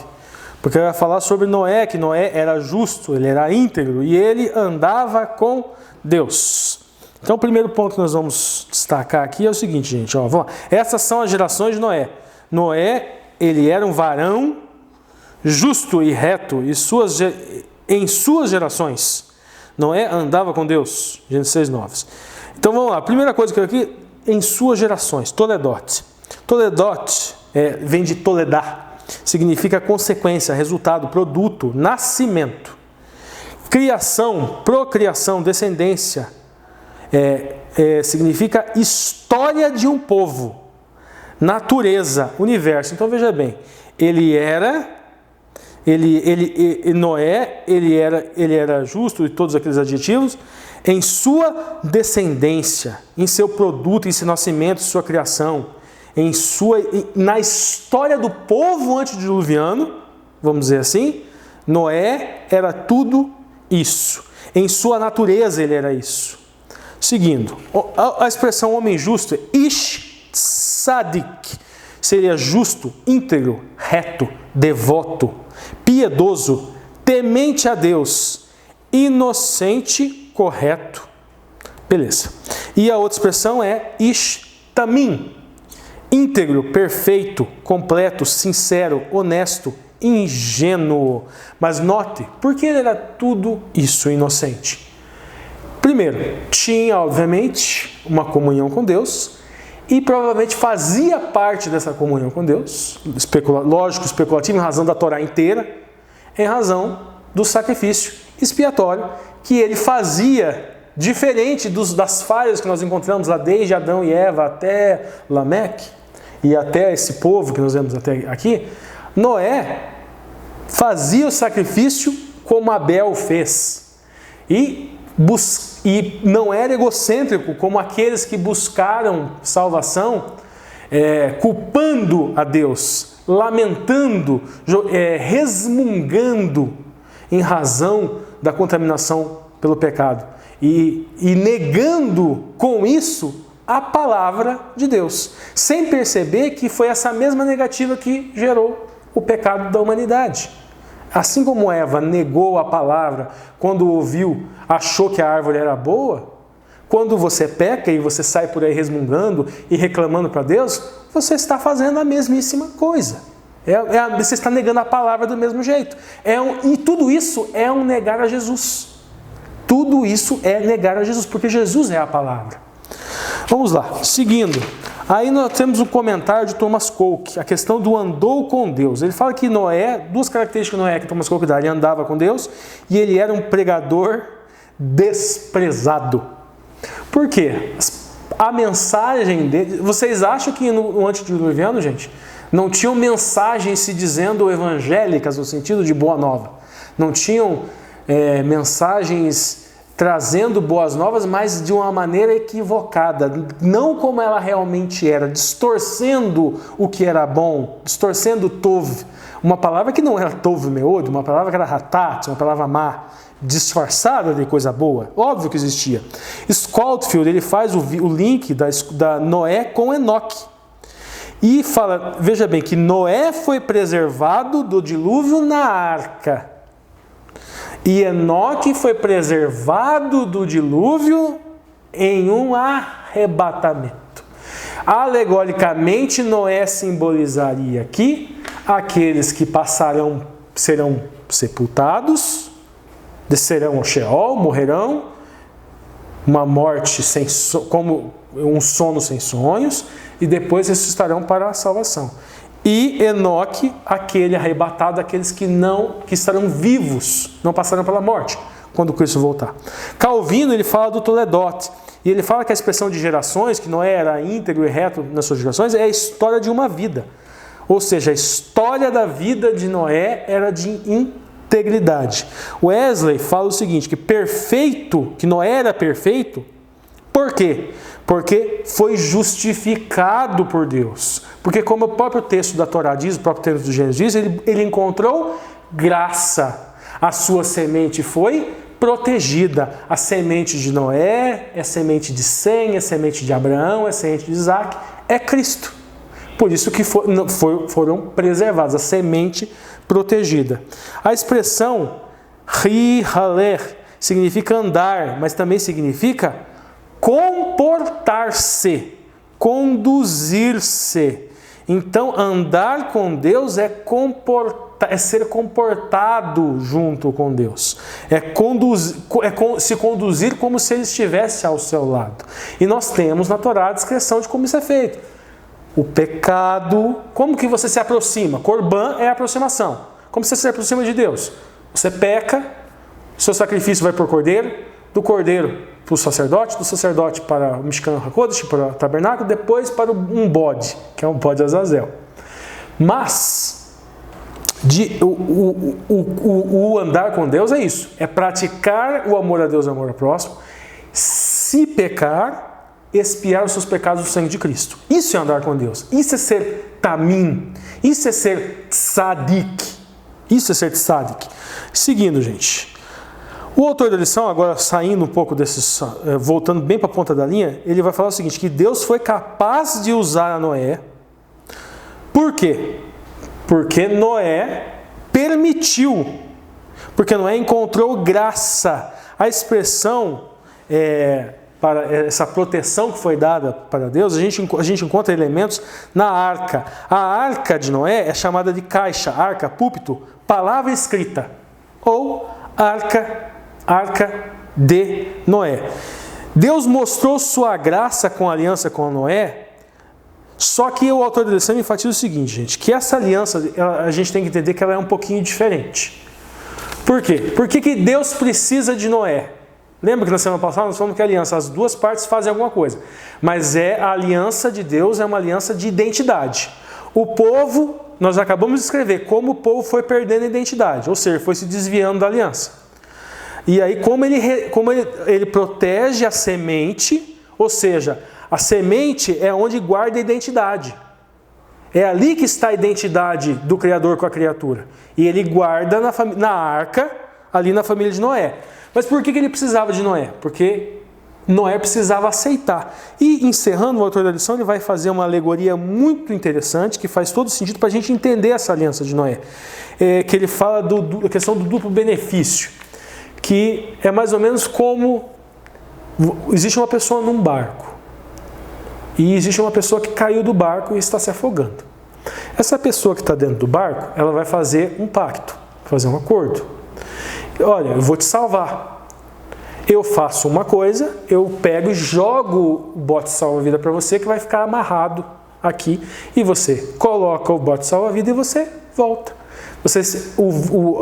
[SPEAKER 3] Porque vai falar sobre Noé, que Noé era justo, ele era íntegro e ele andava com Deus. Então o primeiro ponto que nós vamos destacar aqui é o seguinte, gente. Vamos lá. Essas são as gerações de Noé. Noé, ele era um varão justo e reto em suas gerações. Noé andava com Deus. Gênesis 6:9. Então vamos lá. A primeira coisa que eu aqui, em suas gerações. Toledot. Toledot vem de toledar. Significa consequência, resultado, produto, nascimento. Criação, procriação, descendência. Significa história de um povo. Natureza, universo. Então veja bem, Noé, ele era justo e todos aqueles adjetivos, em sua descendência, em seu produto, em seu nascimento, sua criação, na história do povo antediluviano, vamos dizer assim, Noé era tudo isso. Em sua natureza ele era isso. Seguindo, a expressão homem justo é Ish Tzadik, seria justo, íntegro, reto, devoto, piedoso, temente a Deus, inocente, correto. Beleza. E a outra expressão é Ish Tamim, íntegro, perfeito, completo, sincero, honesto, ingênuo. Mas note, por que ele era tudo isso, inocente? Primeiro, tinha obviamente uma comunhão com Deus e provavelmente fazia parte dessa comunhão com Deus, lógico, especulativo, em razão da Torá inteira, em razão do sacrifício expiatório que ele fazia, diferente das falhas que nós encontramos lá desde Adão e Eva até Lameque e até esse povo que nós vemos até aqui. Noé fazia o sacrifício como Abel fez e não era egocêntrico como aqueles que buscaram salvação, culpando a Deus, lamentando, resmungando em razão da contaminação pelo pecado e negando com isso a palavra de Deus, sem perceber que foi essa mesma negativa que gerou o pecado da humanidade. Assim como Eva negou a palavra quando ouviu, achou que a árvore era boa, quando você peca e você sai por aí resmungando e reclamando para Deus, você está fazendo a mesmíssima coisa. Você está negando a palavra do mesmo jeito. E tudo isso é um negar a Jesus. Tudo isso é negar a Jesus, porque Jesus é a palavra. Vamos lá, seguindo. Aí nós temos um comentário de Thomas Coke, a questão do andou com Deus. Ele fala que Noé, 2 características de Noé que Thomas Coke dá, ele andava com Deus e ele era um pregador desprezado. Por quê? A mensagem dele... Vocês acham que no antediluviano, gente, não tinham mensagens se dizendo evangélicas no sentido de boa nova? Não tinham mensagens trazendo boas novas, mas de uma maneira equivocada, não como ela realmente era, distorcendo o que era bom, distorcendo tov, uma palavra que não era tov meod, uma palavra que era hatat, uma palavra má, disfarçada de coisa boa. Óbvio que existia. Scofield, ele faz o link da Noé com Enoque. E fala, veja bem, que Noé foi preservado do dilúvio na arca. E Enoque foi preservado do dilúvio em um arrebatamento. Alegoricamente, Noé simbolizaria aqui aqueles que serão sepultados, descerão ao Sheol, morrerão, uma morte como um sono sem sonhos, e depois ressuscitarão para a salvação. E Enoque, aquele arrebatado, aqueles que estarão vivos, não passarão pela morte, quando Cristo voltar. Calvino, ele fala do Toledote, e ele fala que a expressão de gerações, que Noé era íntegro e reto nas suas gerações, é a história de uma vida. Ou seja, a história da vida de Noé era de integridade. Wesley fala o seguinte, que Noé era perfeito. Por quê? Porque foi justificado por Deus. Porque como o próprio texto da Torá diz, o próprio texto do Gênesis diz, ele encontrou graça. A sua semente foi protegida. A semente de Noé, é semente de Sem, é semente de Abraão, é semente de Isaac, é Cristo. Por isso que foram preservados, a semente protegida. A expressão rihaler significa andar, mas também significa comportar-se, conduzir-se. Então, andar com Deus é ser comportado junto com Deus. Se conduzir como se Ele estivesse ao seu lado. E nós temos na Torá a descrição de como isso é feito. O pecado, como que você se aproxima? Corban é a aproximação. Como você se aproxima de Deus? Você peca, seu sacrifício vai para o cordeiro, do cordeiro para o sacerdote, do sacerdote para o Mishkan HaKodesh, para o tabernáculo, depois para um bode, que é um bode Azazel. Mas o andar com Deus é isso, é praticar o amor a Deus e o amor ao próximo, se pecar, expiar os seus pecados no sangue de Cristo. Isso é andar com Deus. Isso é ser tamim. Isso é ser tzadik. Isso é ser tzadik. Seguindo, gente. O autor da lição, agora saindo um pouco desses, voltando bem para a ponta da linha, ele vai falar o seguinte, que Deus foi capaz de usar a Noé. Por quê? Porque Noé permitiu. Porque Noé encontrou graça. A expressão para essa proteção que foi dada para Deus, a gente encontra elementos na arca. A arca de Noé é chamada de caixa, arca, púlpito, palavra escrita, ou arca de Noé. Deus mostrou sua graça com a aliança com Noé, só que o autor da lição enfatiza o seguinte, gente, que essa aliança, a gente tem que entender que ela é um pouquinho diferente. Por quê? Por que Deus precisa de Noé? Lembra que na semana passada nós falamos que a aliança, as duas partes fazem alguma coisa. Mas a aliança de Deus é uma aliança de identidade. O povo, nós acabamos de escrever como o povo foi perdendo a identidade, ou seja, foi se desviando da aliança. E aí como ele protege a semente, ou seja, a semente é onde guarda a identidade. É ali que está a identidade do Criador com a criatura. E ele guarda na arca, ali na família de Noé. Mas por que ele precisava de Noé? Porque Noé precisava aceitar. E encerrando o autor da lição, ele vai fazer uma alegoria muito interessante, que faz todo sentido para a gente entender essa aliança de Noé. Que ele fala da questão do duplo benefício. Que é mais ou menos como existe uma pessoa num barco. E existe uma pessoa que caiu do barco e está se afogando. Essa pessoa que está dentro do barco, ela vai fazer um pacto, fazer um acordo. Olha, eu vou te salvar. Eu faço uma coisa, eu pego e jogo o bote salva-vida para você, que vai ficar amarrado aqui. E você coloca o bote salva-vida e você volta.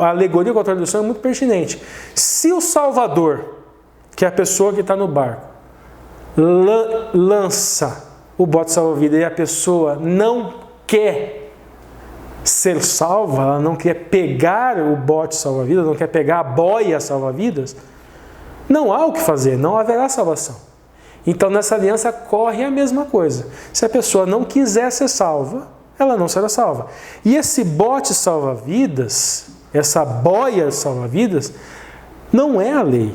[SPEAKER 3] A alegoria com a tradução é muito pertinente. Se o salvador, que é a pessoa que está no barco, lança o bote salva-vida e a pessoa não quer ser salva, ela não quer pegar o bote salva-vidas, não quer pegar a boia salva-vidas, não há o que fazer, não haverá salvação. Então nessa aliança corre a mesma coisa. Se a pessoa não quiser ser salva, ela não será salva. E esse bote salva-vidas, essa boia salva-vidas, Não é a lei,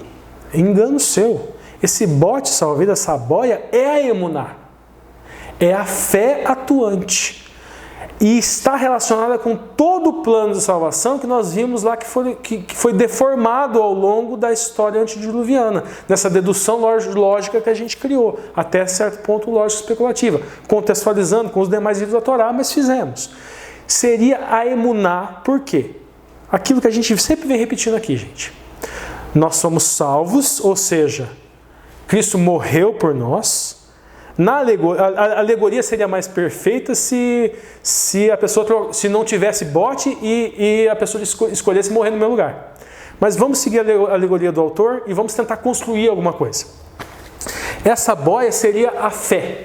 [SPEAKER 3] é engano seu. Esse bote salva-vidas, essa boia, é a emuná, é a fé atuante. E está relacionada com todo o plano de salvação que nós vimos lá que foi deformado ao longo da história antediluviana, nessa dedução lógica que a gente criou, até certo ponto lógica especulativa, contextualizando com os demais livros da Torá, mas fizemos. Seria a emuná, por quê? Aquilo que a gente sempre vem repetindo aqui, gente. Nós somos salvos, ou seja, Cristo morreu por nós. A alegoria seria mais perfeita se a pessoa se não tivesse bote e a pessoa escolhesse morrer no meu lugar. Mas vamos seguir a alegoria do autor e vamos tentar construir alguma coisa. Essa boia seria a fé.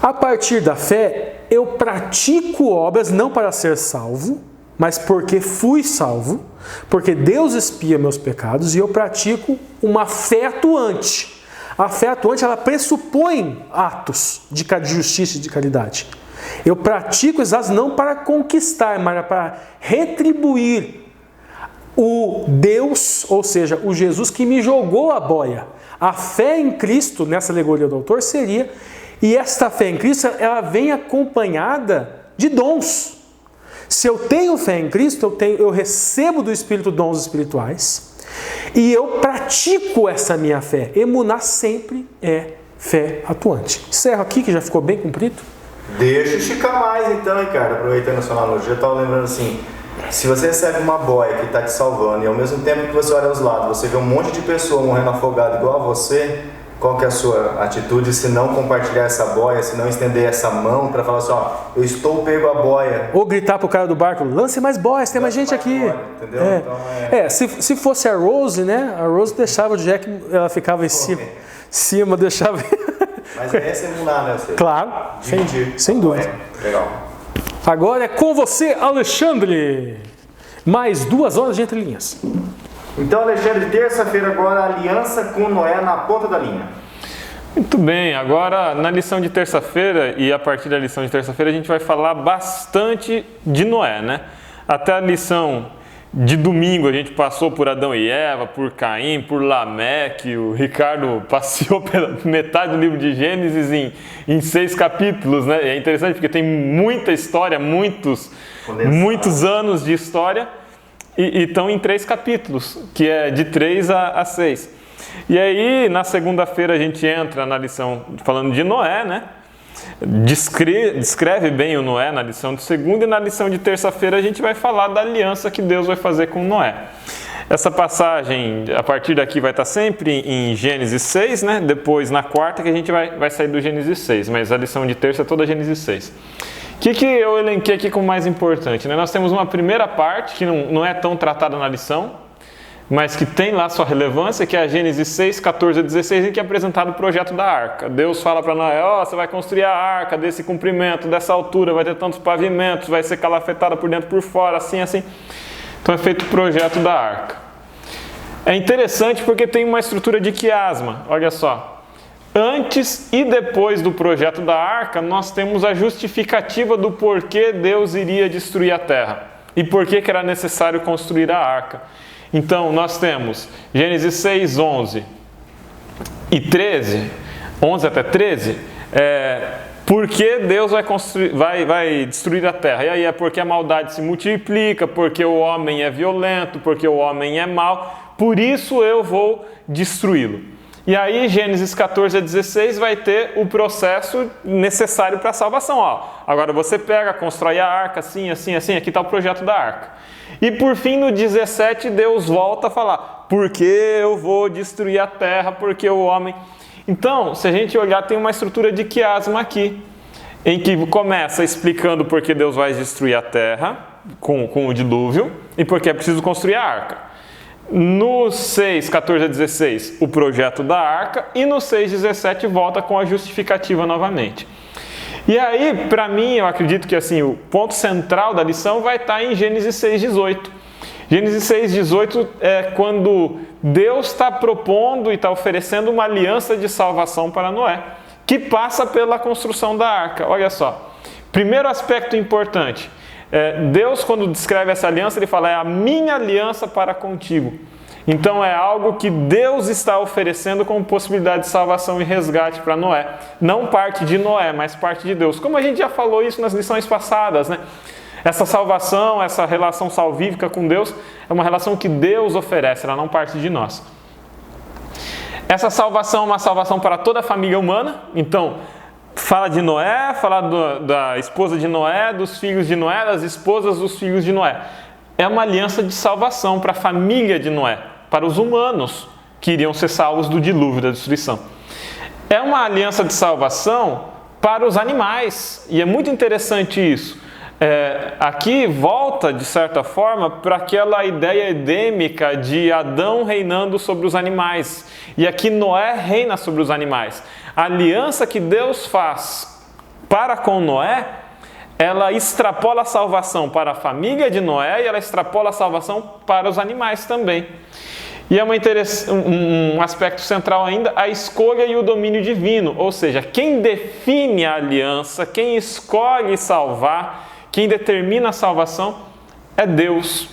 [SPEAKER 3] A partir da fé, eu pratico obras não para ser salvo, mas porque fui salvo, porque Deus expia meus pecados e eu pratico uma fé atuante. A fé atuante, ela pressupõe atos de justiça e de caridade. Eu pratico esses atos não para conquistar, mas para retribuir o Deus, ou seja, o Jesus que me jogou a boia. A fé em Cristo, nessa alegoria do autor, seria, e esta fé em Cristo, ela vem acompanhada de dons. Se eu tenho fé em Cristo, eu recebo do Espírito dons espirituais, e eu pratico essa minha fé. Emuná sempre é fé atuante. Encerro aqui, que já ficou bem comprido.
[SPEAKER 1] Deixa eu esticar mais então, Ricardo, aproveitando a sua analogia, eu estava lembrando assim, se você recebe uma boia que está te salvando e ao mesmo tempo que você olha aos lados, você vê um monte de pessoa morrendo afogada igual a você, qual que é a sua atitude se não compartilhar essa boia, se não estender essa mão para falar assim, ó, eu estou pego a boia.
[SPEAKER 3] Ou gritar pro cara do barco, lance mais boias, tem mais gente aqui.
[SPEAKER 1] Boia, entendeu? Então,
[SPEAKER 3] se fosse a Rose, né? A Rose deixava o Jack, ela ficava em cima, deixava...
[SPEAKER 1] Mas essa é emuná, né?
[SPEAKER 3] Claro, sem dúvida.
[SPEAKER 1] Legal.
[SPEAKER 3] Agora é com você, Alexandre. Mais 2 horas de entre linhas.
[SPEAKER 1] Então, Alexandre, terça-feira agora, aliança com Noé na ponta da linha.
[SPEAKER 2] Muito bem, agora na lição de terça-feira e a partir da lição de terça-feira a gente vai falar bastante de Noé, né? Até a lição de domingo a gente passou por Adão e Eva, por Caim, por Lameque, o Ricardo passeou pela metade do livro de Gênesis em 6 capítulos, né? E é interessante porque tem muita história, muitos anos de história e estão em 3 capítulos, que é de 3 a 6. E aí, na segunda-feira a gente entra na lição falando de Noé, né? Descreve bem o Noé na lição de segunda e na lição de terça-feira a gente vai falar da aliança que Deus vai fazer com Noé. Essa passagem, a partir daqui, vai estar sempre em Gênesis 6, né? Depois, na quarta, que a gente vai sair do Gênesis 6, mas a lição de terça é toda Gênesis 6. O que eu elenquei aqui como mais importante, né? Nós temos uma primeira parte que não é tão tratada na lição, mas que tem lá sua relevância, que é a Gênesis 6, 14 a 16, em que é apresentado o projeto da arca. Deus fala para Noé, você vai construir a arca desse comprimento, dessa altura, vai ter tantos pavimentos, vai ser calafetada por dentro e por fora, assim, assim. Então é feito o projeto da arca. É interessante porque tem uma estrutura de quiasma, olha só. Antes e depois do projeto da arca, nós temos a justificativa do porquê Deus iria destruir a terra e por que era necessário construir a arca. Então, nós temos Gênesis 6, 11 e 13, 11 até 13, por que Deus vai destruir a terra? E aí é porque a maldade se multiplica, porque o homem é violento, porque o homem é mau, por isso eu vou destruí-lo. E aí, Gênesis 14 a 16 vai ter o processo necessário para a salvação. Agora você pega, constrói a arca, assim, assim, assim, aqui está o projeto da arca. E por fim, no 17, Deus volta a falar, porque eu vou destruir a terra, porque o homem... Então, se a gente olhar, tem uma estrutura de quiasma aqui, em que começa explicando por que Deus vai destruir a terra com o dilúvio e porque é preciso construir a arca. No 6, 14 a 16, o projeto da arca, e no 6, 17 volta com a justificativa novamente. E aí, para mim, eu acredito que assim, o ponto central da lição vai estar em Gênesis 6, 18. Gênesis 6, 18 é quando Deus está propondo e está oferecendo uma aliança de salvação para Noé, que passa pela construção da arca. Olha só, primeiro aspecto importante. Deus, quando descreve essa aliança, ele fala, é a minha aliança para contigo.
[SPEAKER 4] Então é algo que Deus está oferecendo como possibilidade de salvação e resgate para Noé. Não parte de Noé, mas parte de Deus. Como a gente já falou isso nas lições passadas, né? Essa salvação, essa relação salvífica com Deus é uma relação que Deus oferece, ela não parte de nós. Essa salvação é uma salvação para toda a família humana. Então, fala de Noé, fala da esposa de Noé, dos filhos de Noé, das esposas dos filhos de Noé. É uma aliança de salvação para a família de Noé, para os humanos que iriam ser salvos do dilúvio, da destruição. É uma aliança de salvação para os animais, e é muito interessante isso. Aqui volta, de certa forma, para aquela ideia edêmica de Adão reinando sobre os animais. E aqui Noé reina sobre os animais. A aliança que Deus faz para com Noé, ela extrapola a salvação para a família de Noé e ela extrapola a salvação para os animais também. E é um aspecto central ainda, a escolha e o domínio divino. Ou seja, quem define a aliança, quem escolhe salvar, quem determina a salvação é Deus.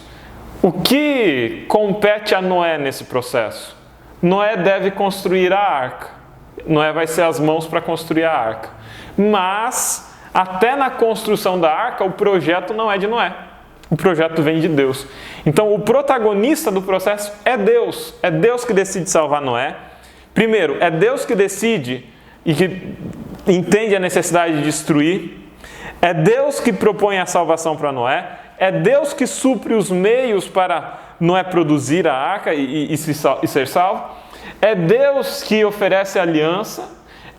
[SPEAKER 4] O que compete a Noé nesse processo? Noé deve construir a arca. Noé vai ser as mãos para construir a arca. Mas, até na construção da arca, o projeto não é de Noé. O projeto vem de Deus. Então, o protagonista do processo é Deus. É Deus que decide salvar Noé. Primeiro, é Deus que decide e que entende a necessidade de destruir. É Deus que propõe a salvação para Noé. É Deus que supre os meios para Noé produzir a arca e ser salvo. É Deus que oferece a aliança.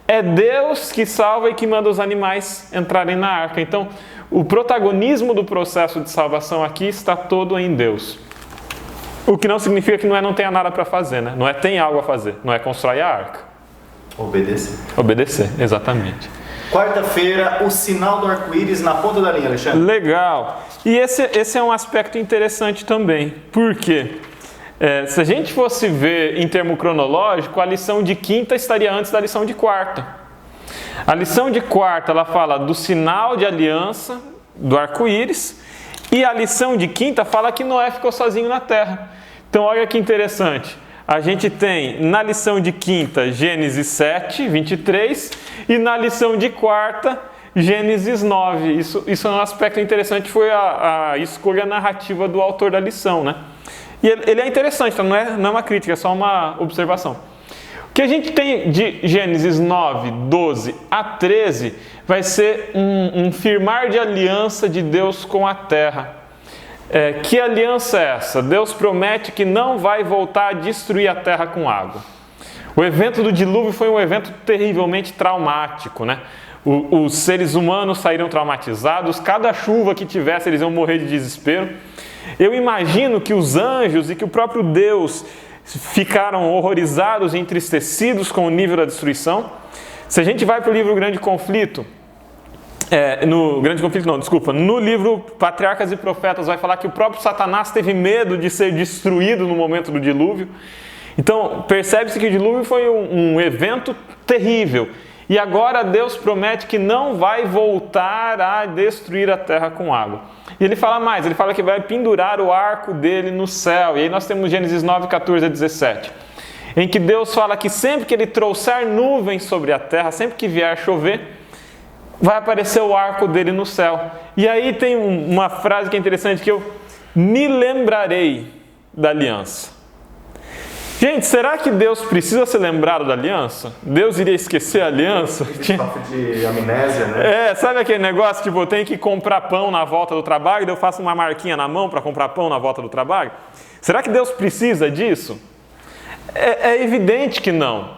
[SPEAKER 4] É Deus que salva e que manda os animais entrarem na arca. Então, o protagonismo do processo de salvação aqui está todo em Deus. O que não significa que Noé não tenha nada para fazer, né? Noé tem algo a fazer. Noé constrói a arca.
[SPEAKER 1] Obedecer.
[SPEAKER 4] Obedecer, exatamente.
[SPEAKER 1] Quarta-feira, o sinal do arco-íris na ponta da linha, Alexandre.
[SPEAKER 4] Legal. E esse é um aspecto interessante também. Por quê? Se a gente fosse ver em termo cronológico, a lição de quinta estaria antes da lição de quarta. A lição de quarta, ela fala do sinal de aliança, do arco-íris, e a lição de quinta fala que Noé ficou sozinho na terra. Então, olha que interessante. A gente tem na lição de quinta, Gênesis 7, 23, e na lição de quarta, Gênesis 9. Isso é um aspecto interessante, foi a escolha narrativa do autor da lição, né? E ele é interessante, então não é uma crítica, é só uma observação. O que a gente tem de Gênesis 9, 12 a 13 vai ser um firmar de aliança de Deus com a terra. Que aliança é essa? Deus promete que não vai voltar a destruir a terra com água. O evento do dilúvio foi um evento terrivelmente traumático, né? Os seres humanos saíram traumatizados, cada chuva que tivesse eles iam morrer de desespero. Eu imagino que os anjos e que o próprio Deus ficaram horrorizados e entristecidos com o nível da destruição. Se a gente vai para o livro Grande Conflito, no livro Patriarcas e Profetas vai falar que o próprio Satanás teve medo de ser destruído no momento do dilúvio. Então, percebe-se que o dilúvio foi um evento terrível. E agora Deus promete que não vai voltar a destruir a terra com água. E ele fala mais, ele fala que vai pendurar o arco dele no céu. E aí nós temos Gênesis 9, 14 a 17. Em que Deus fala que sempre que ele trouxer nuvens sobre a terra, sempre que vier chover, vai aparecer o arco dele no céu. E aí tem uma frase que é interessante, que eu me lembrarei da aliança. Gente, será que Deus precisa ser lembrado da aliança? Deus iria esquecer a aliança?
[SPEAKER 1] De amnésia, né?
[SPEAKER 4] Sabe aquele negócio, tipo, eu tenho que comprar pão na volta do trabalho, daí eu faço uma marquinha na mão para comprar pão na volta do trabalho? Será que Deus precisa disso? É evidente que não.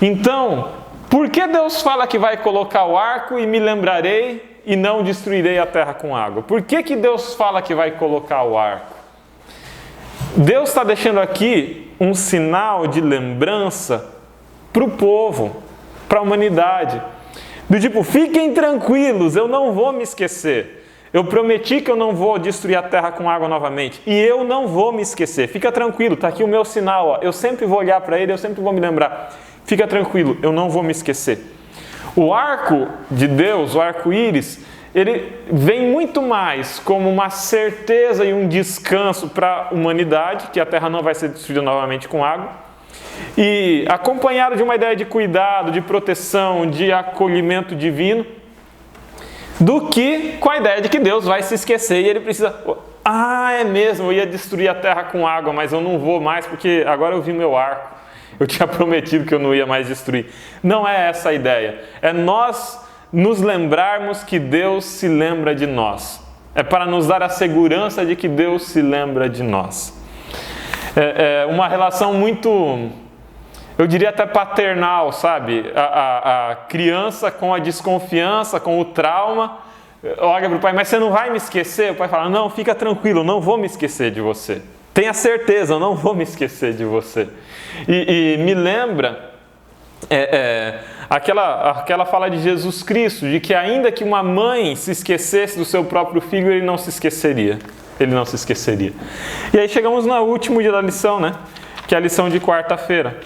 [SPEAKER 4] Então, por que Deus fala que vai colocar o arco e me lembrarei e não destruirei a terra com água? Por que Deus fala que vai colocar o arco? Deus está deixando aqui um sinal de lembrança para o povo, para a humanidade. Do tipo, fiquem tranquilos, eu não vou me esquecer. Eu prometi que eu não vou destruir a terra com água novamente. E eu não vou me esquecer. Fica tranquilo, está aqui o meu sinal. Ó. Eu sempre vou olhar para ele, eu sempre vou me lembrar. Fica tranquilo, eu não vou me esquecer. O arco de Deus, o arco-íris, ele vem muito mais como uma certeza e um descanso para a humanidade, que a terra não vai ser destruída novamente com água, e acompanhado de uma ideia de cuidado, de proteção, de acolhimento divino, do que com a ideia de que Deus vai se esquecer e ele precisa... Ah, é mesmo, eu ia destruir a terra com água, mas eu não vou mais porque agora eu vi meu arco. Eu tinha prometido que eu não ia mais destruir. Não é essa a ideia. É nós nos lembrarmos que Deus se lembra de nós. É para nos dar a segurança de que Deus se lembra de nós. É uma relação muito, eu diria até paternal, sabe? A criança com a desconfiança, com o trauma, olha para o pai, mas você não vai me esquecer? O pai fala, não, fica tranquilo, eu não vou me esquecer de você. Tenha certeza, eu não vou me esquecer de você. E me lembra aquela fala de Jesus Cristo, de que ainda que uma mãe se esquecesse do seu próprio filho, ele não se esqueceria. Ele não se esqueceria. E aí chegamos no último dia da lição, né? Que é a lição de quarta-feira.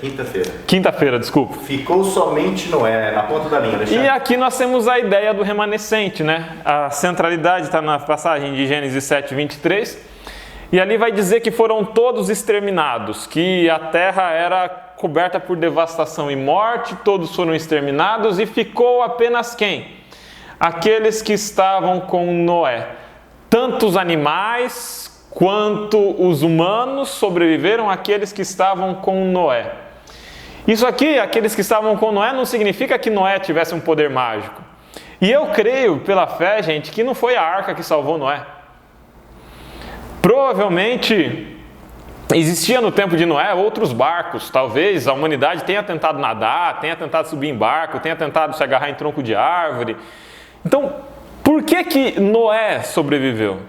[SPEAKER 4] Quinta-feira, desculpa.
[SPEAKER 1] Ficou somente Noé, na ponta da linha, Alexandre.
[SPEAKER 4] E aqui nós temos a ideia do remanescente, né? A centralidade está na passagem de Gênesis 7, 23. E ali vai dizer que foram todos exterminados, que a terra era coberta por devastação e morte, todos foram exterminados e ficou apenas quem? Aqueles que estavam com Noé. Tanto os animais quanto os humanos sobreviveram, aqueles que estavam com Noé. Isso aqui, aqueles que estavam com Noé, não significa que Noé tivesse um poder mágico. E eu creio, pela fé, gente, que não foi a arca que salvou Noé. Provavelmente existia no tempo de Noé outros barcos, talvez a humanidade tenha tentado nadar, tenha tentado subir em barco, tenha tentado se agarrar em tronco de árvore. Então, por que Noé sobreviveu?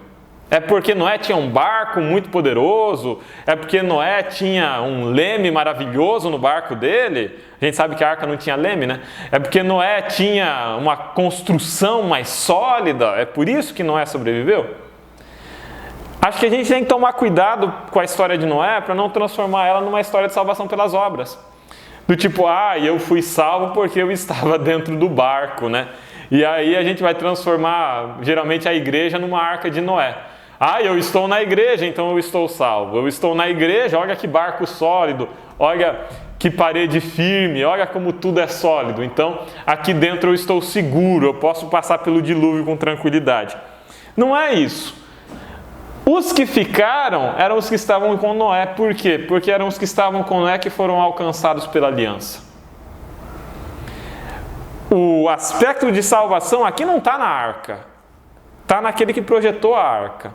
[SPEAKER 4] É porque Noé tinha um barco muito poderoso? É porque Noé tinha um leme maravilhoso no barco dele? A gente sabe que a arca não tinha leme, né? É porque Noé tinha uma construção mais sólida? É por isso que Noé sobreviveu? Acho que a gente tem que tomar cuidado com a história de Noé para não transformar ela numa história de salvação pelas obras. Do tipo, eu fui salvo porque eu estava dentro do barco, né? E aí a gente vai transformar, geralmente, a igreja numa arca de Noé. Eu estou na igreja, então eu estou salvo. Eu estou na igreja, olha que barco sólido, olha que parede firme, olha como tudo é sólido. Então, aqui dentro eu estou seguro, eu posso passar pelo dilúvio com tranquilidade. Não é isso. Os que ficaram eram os que estavam com Noé. Por quê? Porque eram os que estavam com Noé que foram alcançados pela aliança. O aspecto de salvação aqui não está na arca. Está naquele que projetou a arca.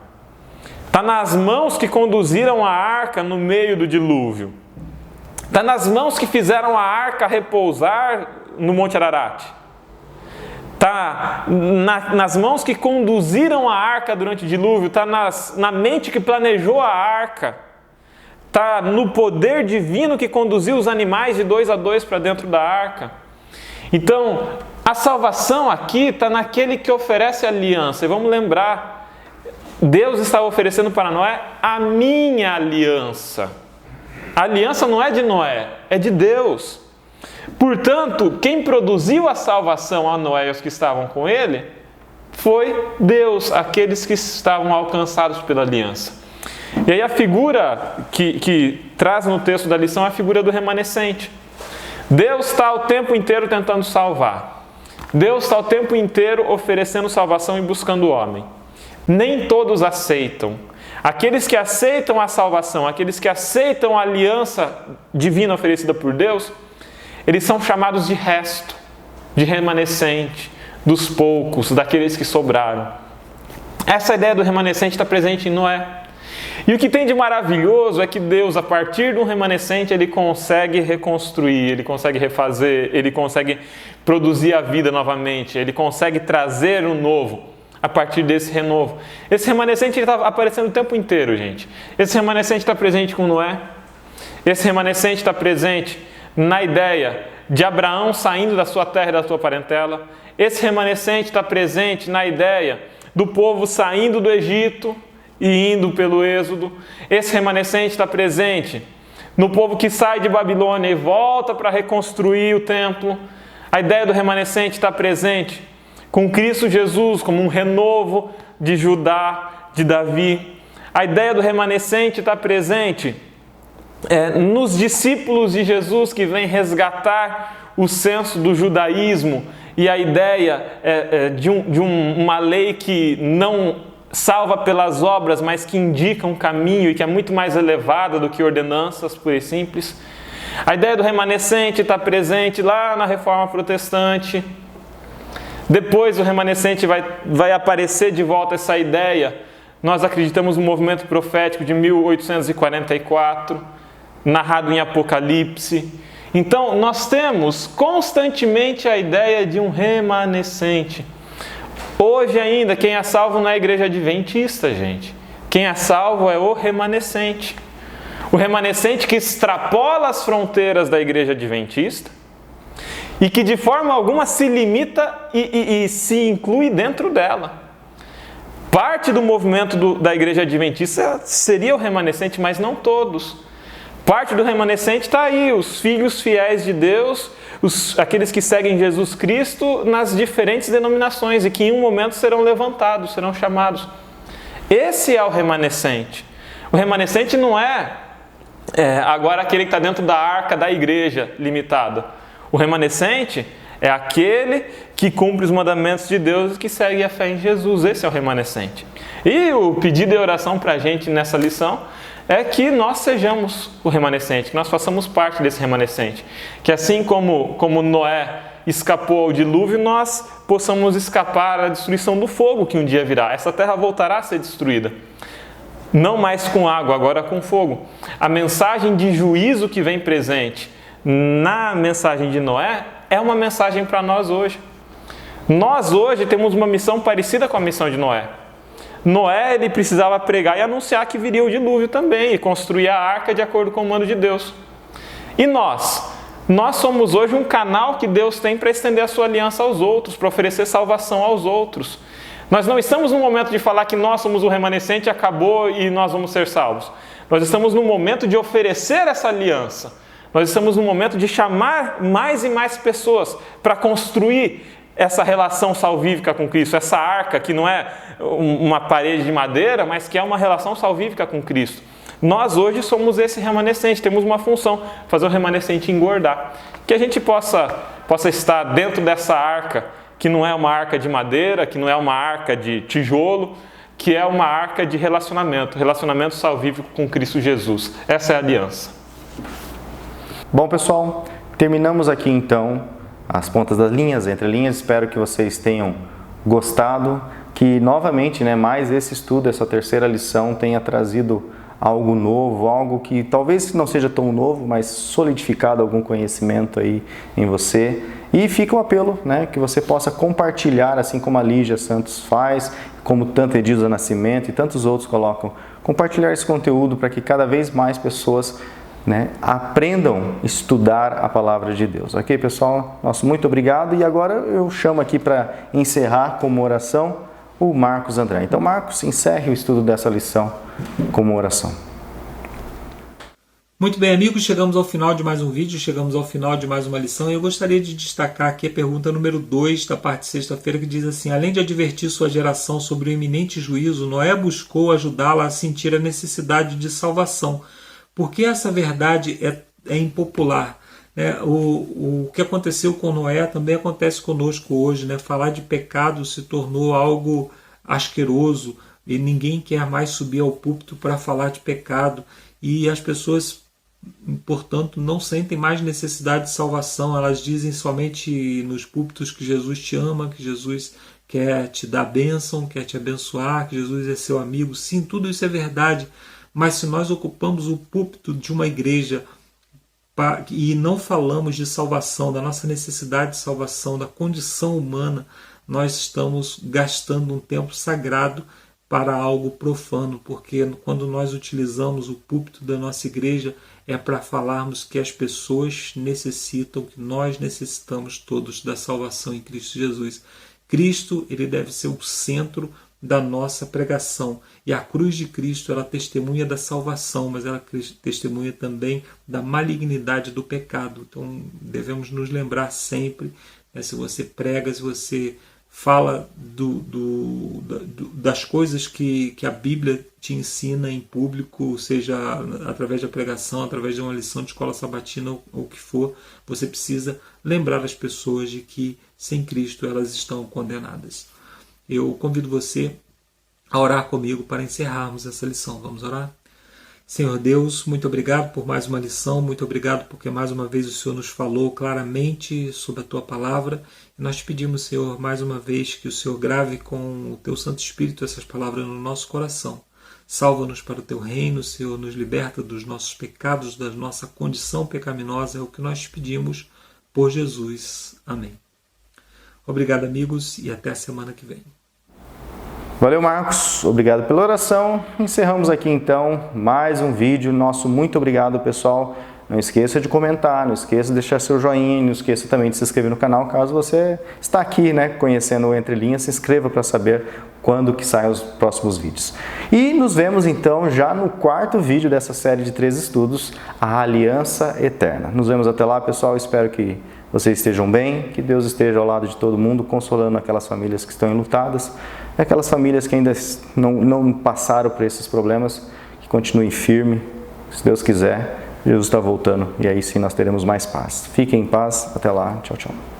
[SPEAKER 4] Está nas mãos que conduziram a arca no meio do dilúvio. Está nas mãos que fizeram a arca repousar no Monte Ararat. Está nas mãos que conduziram a arca durante o dilúvio, está na mente que planejou a arca, está no poder divino que conduziu os animais de 2 a 2 para dentro da arca. Então, a salvação aqui está naquele que oferece aliança. E vamos lembrar, Deus estava oferecendo para Noé a minha aliança. A aliança não é de Noé, é de Deus. Portanto, quem produziu a salvação a Noé e os que estavam com ele, foi Deus, aqueles que estavam alcançados pela aliança. E aí a figura que traz no texto da lição é a figura do remanescente. Deus está o tempo inteiro tentando salvar. Deus está o tempo inteiro oferecendo salvação e buscando o homem. Nem todos aceitam. Aqueles que aceitam a salvação, aqueles que aceitam a aliança divina oferecida por Deus, eles são chamados de resto, de remanescente, dos poucos, daqueles que sobraram. Essa ideia do remanescente está presente em Noé. E o que tem de maravilhoso é que Deus, a partir de um remanescente, ele consegue reconstruir, ele consegue refazer, ele consegue produzir a vida novamente, ele consegue trazer o novo a partir desse renovo. Esse remanescente está aparecendo o tempo inteiro, gente. Esse remanescente está presente com Noé. Esse remanescente está presente na ideia de Abraão saindo da sua terra e da sua parentela. Esse remanescente está presente na ideia do povo saindo do Egito e indo pelo Êxodo. Esse remanescente está presente no povo que sai de Babilônia e volta para reconstruir o templo. A ideia do remanescente está presente com Cristo Jesus como um renovo de Judá, de Davi. A ideia do remanescente está presente nos discípulos de Jesus que vêm resgatar o senso do judaísmo e a ideia de uma lei que não salva pelas obras, mas que indica um caminho e que é muito mais elevada do que ordenanças puras e simples. A ideia do remanescente está presente lá na Reforma Protestante. Depois o remanescente vai aparecer de volta essa ideia. Nós acreditamos no movimento profético de 1844, narrado em Apocalipse. Então, nós temos constantemente a ideia de um remanescente. Hoje ainda, quem é salvo não é a igreja adventista, gente. Quem é salvo é o remanescente. O remanescente que extrapola as fronteiras da igreja adventista e que de forma alguma se limita e se inclui dentro dela. Parte do movimento da igreja adventista seria o remanescente, mas não todos. Parte do remanescente está aí, os filhos fiéis de Deus, aqueles que seguem Jesus Cristo nas diferentes denominações e que em um momento serão levantados, serão chamados. Esse é o remanescente. O remanescente não é agora aquele que está dentro da arca da igreja limitada. O remanescente é aquele que cumpre os mandamentos de Deus e que segue a fé em Jesus. Esse é o remanescente. E o pedido e oração para a gente nessa lição é que nós sejamos o remanescente, que nós façamos parte desse remanescente. Que assim como Noé escapou ao dilúvio, nós possamos escapar à destruição do fogo que um dia virá. Essa terra voltará a ser destruída. Não mais com água, agora com fogo. A mensagem de juízo que vem presente na mensagem de Noé é uma mensagem para nós hoje. Nós hoje temos uma missão parecida com a missão de Noé. Noé ele precisava pregar e anunciar que viria o dilúvio também e construir a arca de acordo com o mando de Deus. E nós? Nós somos hoje um canal que Deus tem para estender a sua aliança aos outros, para oferecer salvação aos outros. Nós não estamos no momento de falar que nós somos o remanescente, acabou e nós vamos ser salvos. Nós estamos no momento de oferecer essa aliança. Nós estamos no momento de chamar mais e mais pessoas para construir essa relação salvífica com Cristo, essa arca que não é uma parede de madeira, mas que é uma relação salvífica com Cristo. Nós hoje somos esse remanescente, temos uma função, fazer o remanescente engordar. Que a gente possa estar dentro dessa arca, que não é uma arca de madeira, que não é uma arca de tijolo, que é uma arca de relacionamento salvífico com Cristo Jesus. Essa é a aliança.
[SPEAKER 1] Bom, pessoal, terminamos aqui então as pontas das linhas, entre linhas. Espero que vocês tenham gostado, que novamente, mais esse estudo, essa terceira lição tenha trazido algo novo, algo que talvez não seja tão novo, mas solidificado algum conhecimento aí em você. E fica o apelo, que você possa compartilhar, assim como a Lígia Santos faz, como tanto Edilza Nascimento e tantos outros colocam, compartilhar esse conteúdo para que cada vez mais pessoas aprendam a estudar a palavra de Deus. Ok, pessoal? Nosso muito obrigado. E agora eu chamo aqui para encerrar como oração o Marcos André. Então, Marcos, encerre o estudo dessa lição como oração.
[SPEAKER 2] Muito bem, amigos, chegamos ao final de mais um vídeo, chegamos ao final de mais uma lição. E eu gostaria de destacar aqui a pergunta número 2 da parte de sexta-feira, que diz assim: além de advertir sua geração sobre o iminente juízo, Noé buscou ajudá-la a sentir a necessidade de salvação. Porque essa verdade é impopular. O que aconteceu com Noé também acontece conosco hoje. Falar de pecado se tornou algo asqueroso e ninguém quer mais subir ao púlpito para falar de pecado. E as pessoas, portanto, não sentem mais necessidade de salvação. Elas dizem somente nos púlpitos que Jesus te ama, que Jesus quer te dar bênção, quer te abençoar, que Jesus é seu amigo. Sim, tudo isso é verdade. Mas se nós ocupamos o púlpito de uma igreja e não falamos de salvação, da nossa necessidade de salvação, da condição humana, nós estamos gastando um tempo sagrado para algo profano, porque quando nós utilizamos o púlpito da nossa igreja é para falarmos que as pessoas necessitam, que nós necessitamos todos da salvação em Cristo Jesus. Cristo, ele deve ser o centro da nossa pregação. E a cruz de Cristo, ela testemunha da salvação, mas ela testemunha também da malignidade do pecado. Então devemos nos lembrar sempre, se você prega, se você fala das coisas que a Bíblia te ensina em público, seja através da pregação, através de uma lição de escola sabatina ou o que for, você precisa lembrar as pessoas de que sem Cristo elas estão condenadas. Eu convido você a orar comigo para encerrarmos essa lição. Vamos orar? Senhor Deus, muito obrigado por mais uma lição, muito obrigado porque mais uma vez o Senhor nos falou claramente sobre a Tua Palavra. E nós te pedimos, Senhor, mais uma vez que o Senhor grave com o Teu Santo Espírito essas palavras no nosso coração. Salva-nos para o Teu reino, Senhor, nos liberta dos nossos pecados, da nossa condição pecaminosa, é o que nós te pedimos por Jesus. Amém. Obrigado, amigos, e até a semana que vem.
[SPEAKER 1] Valeu, Marcos. Obrigado pela oração. Encerramos aqui, então, mais um vídeo nosso. Muito obrigado, pessoal. Não esqueça de comentar, não esqueça de deixar seu joinha, não esqueça também de se inscrever no canal. Caso você está aqui, conhecendo o Entre Linhas, se inscreva para saber quando que saem os próximos vídeos. E nos vemos, então, já no 4º vídeo dessa série de 3 estudos, a Aliança Eterna. Nos vemos até lá, pessoal. Espero que vocês estejam bem, que Deus esteja ao lado de todo mundo, consolando aquelas famílias que estão enlutadas, aquelas famílias que ainda não passaram por esses problemas, que continuem firmes, se Deus quiser, Jesus está voltando e aí sim nós teremos mais paz. Fiquem em paz, até lá, tchau, tchau.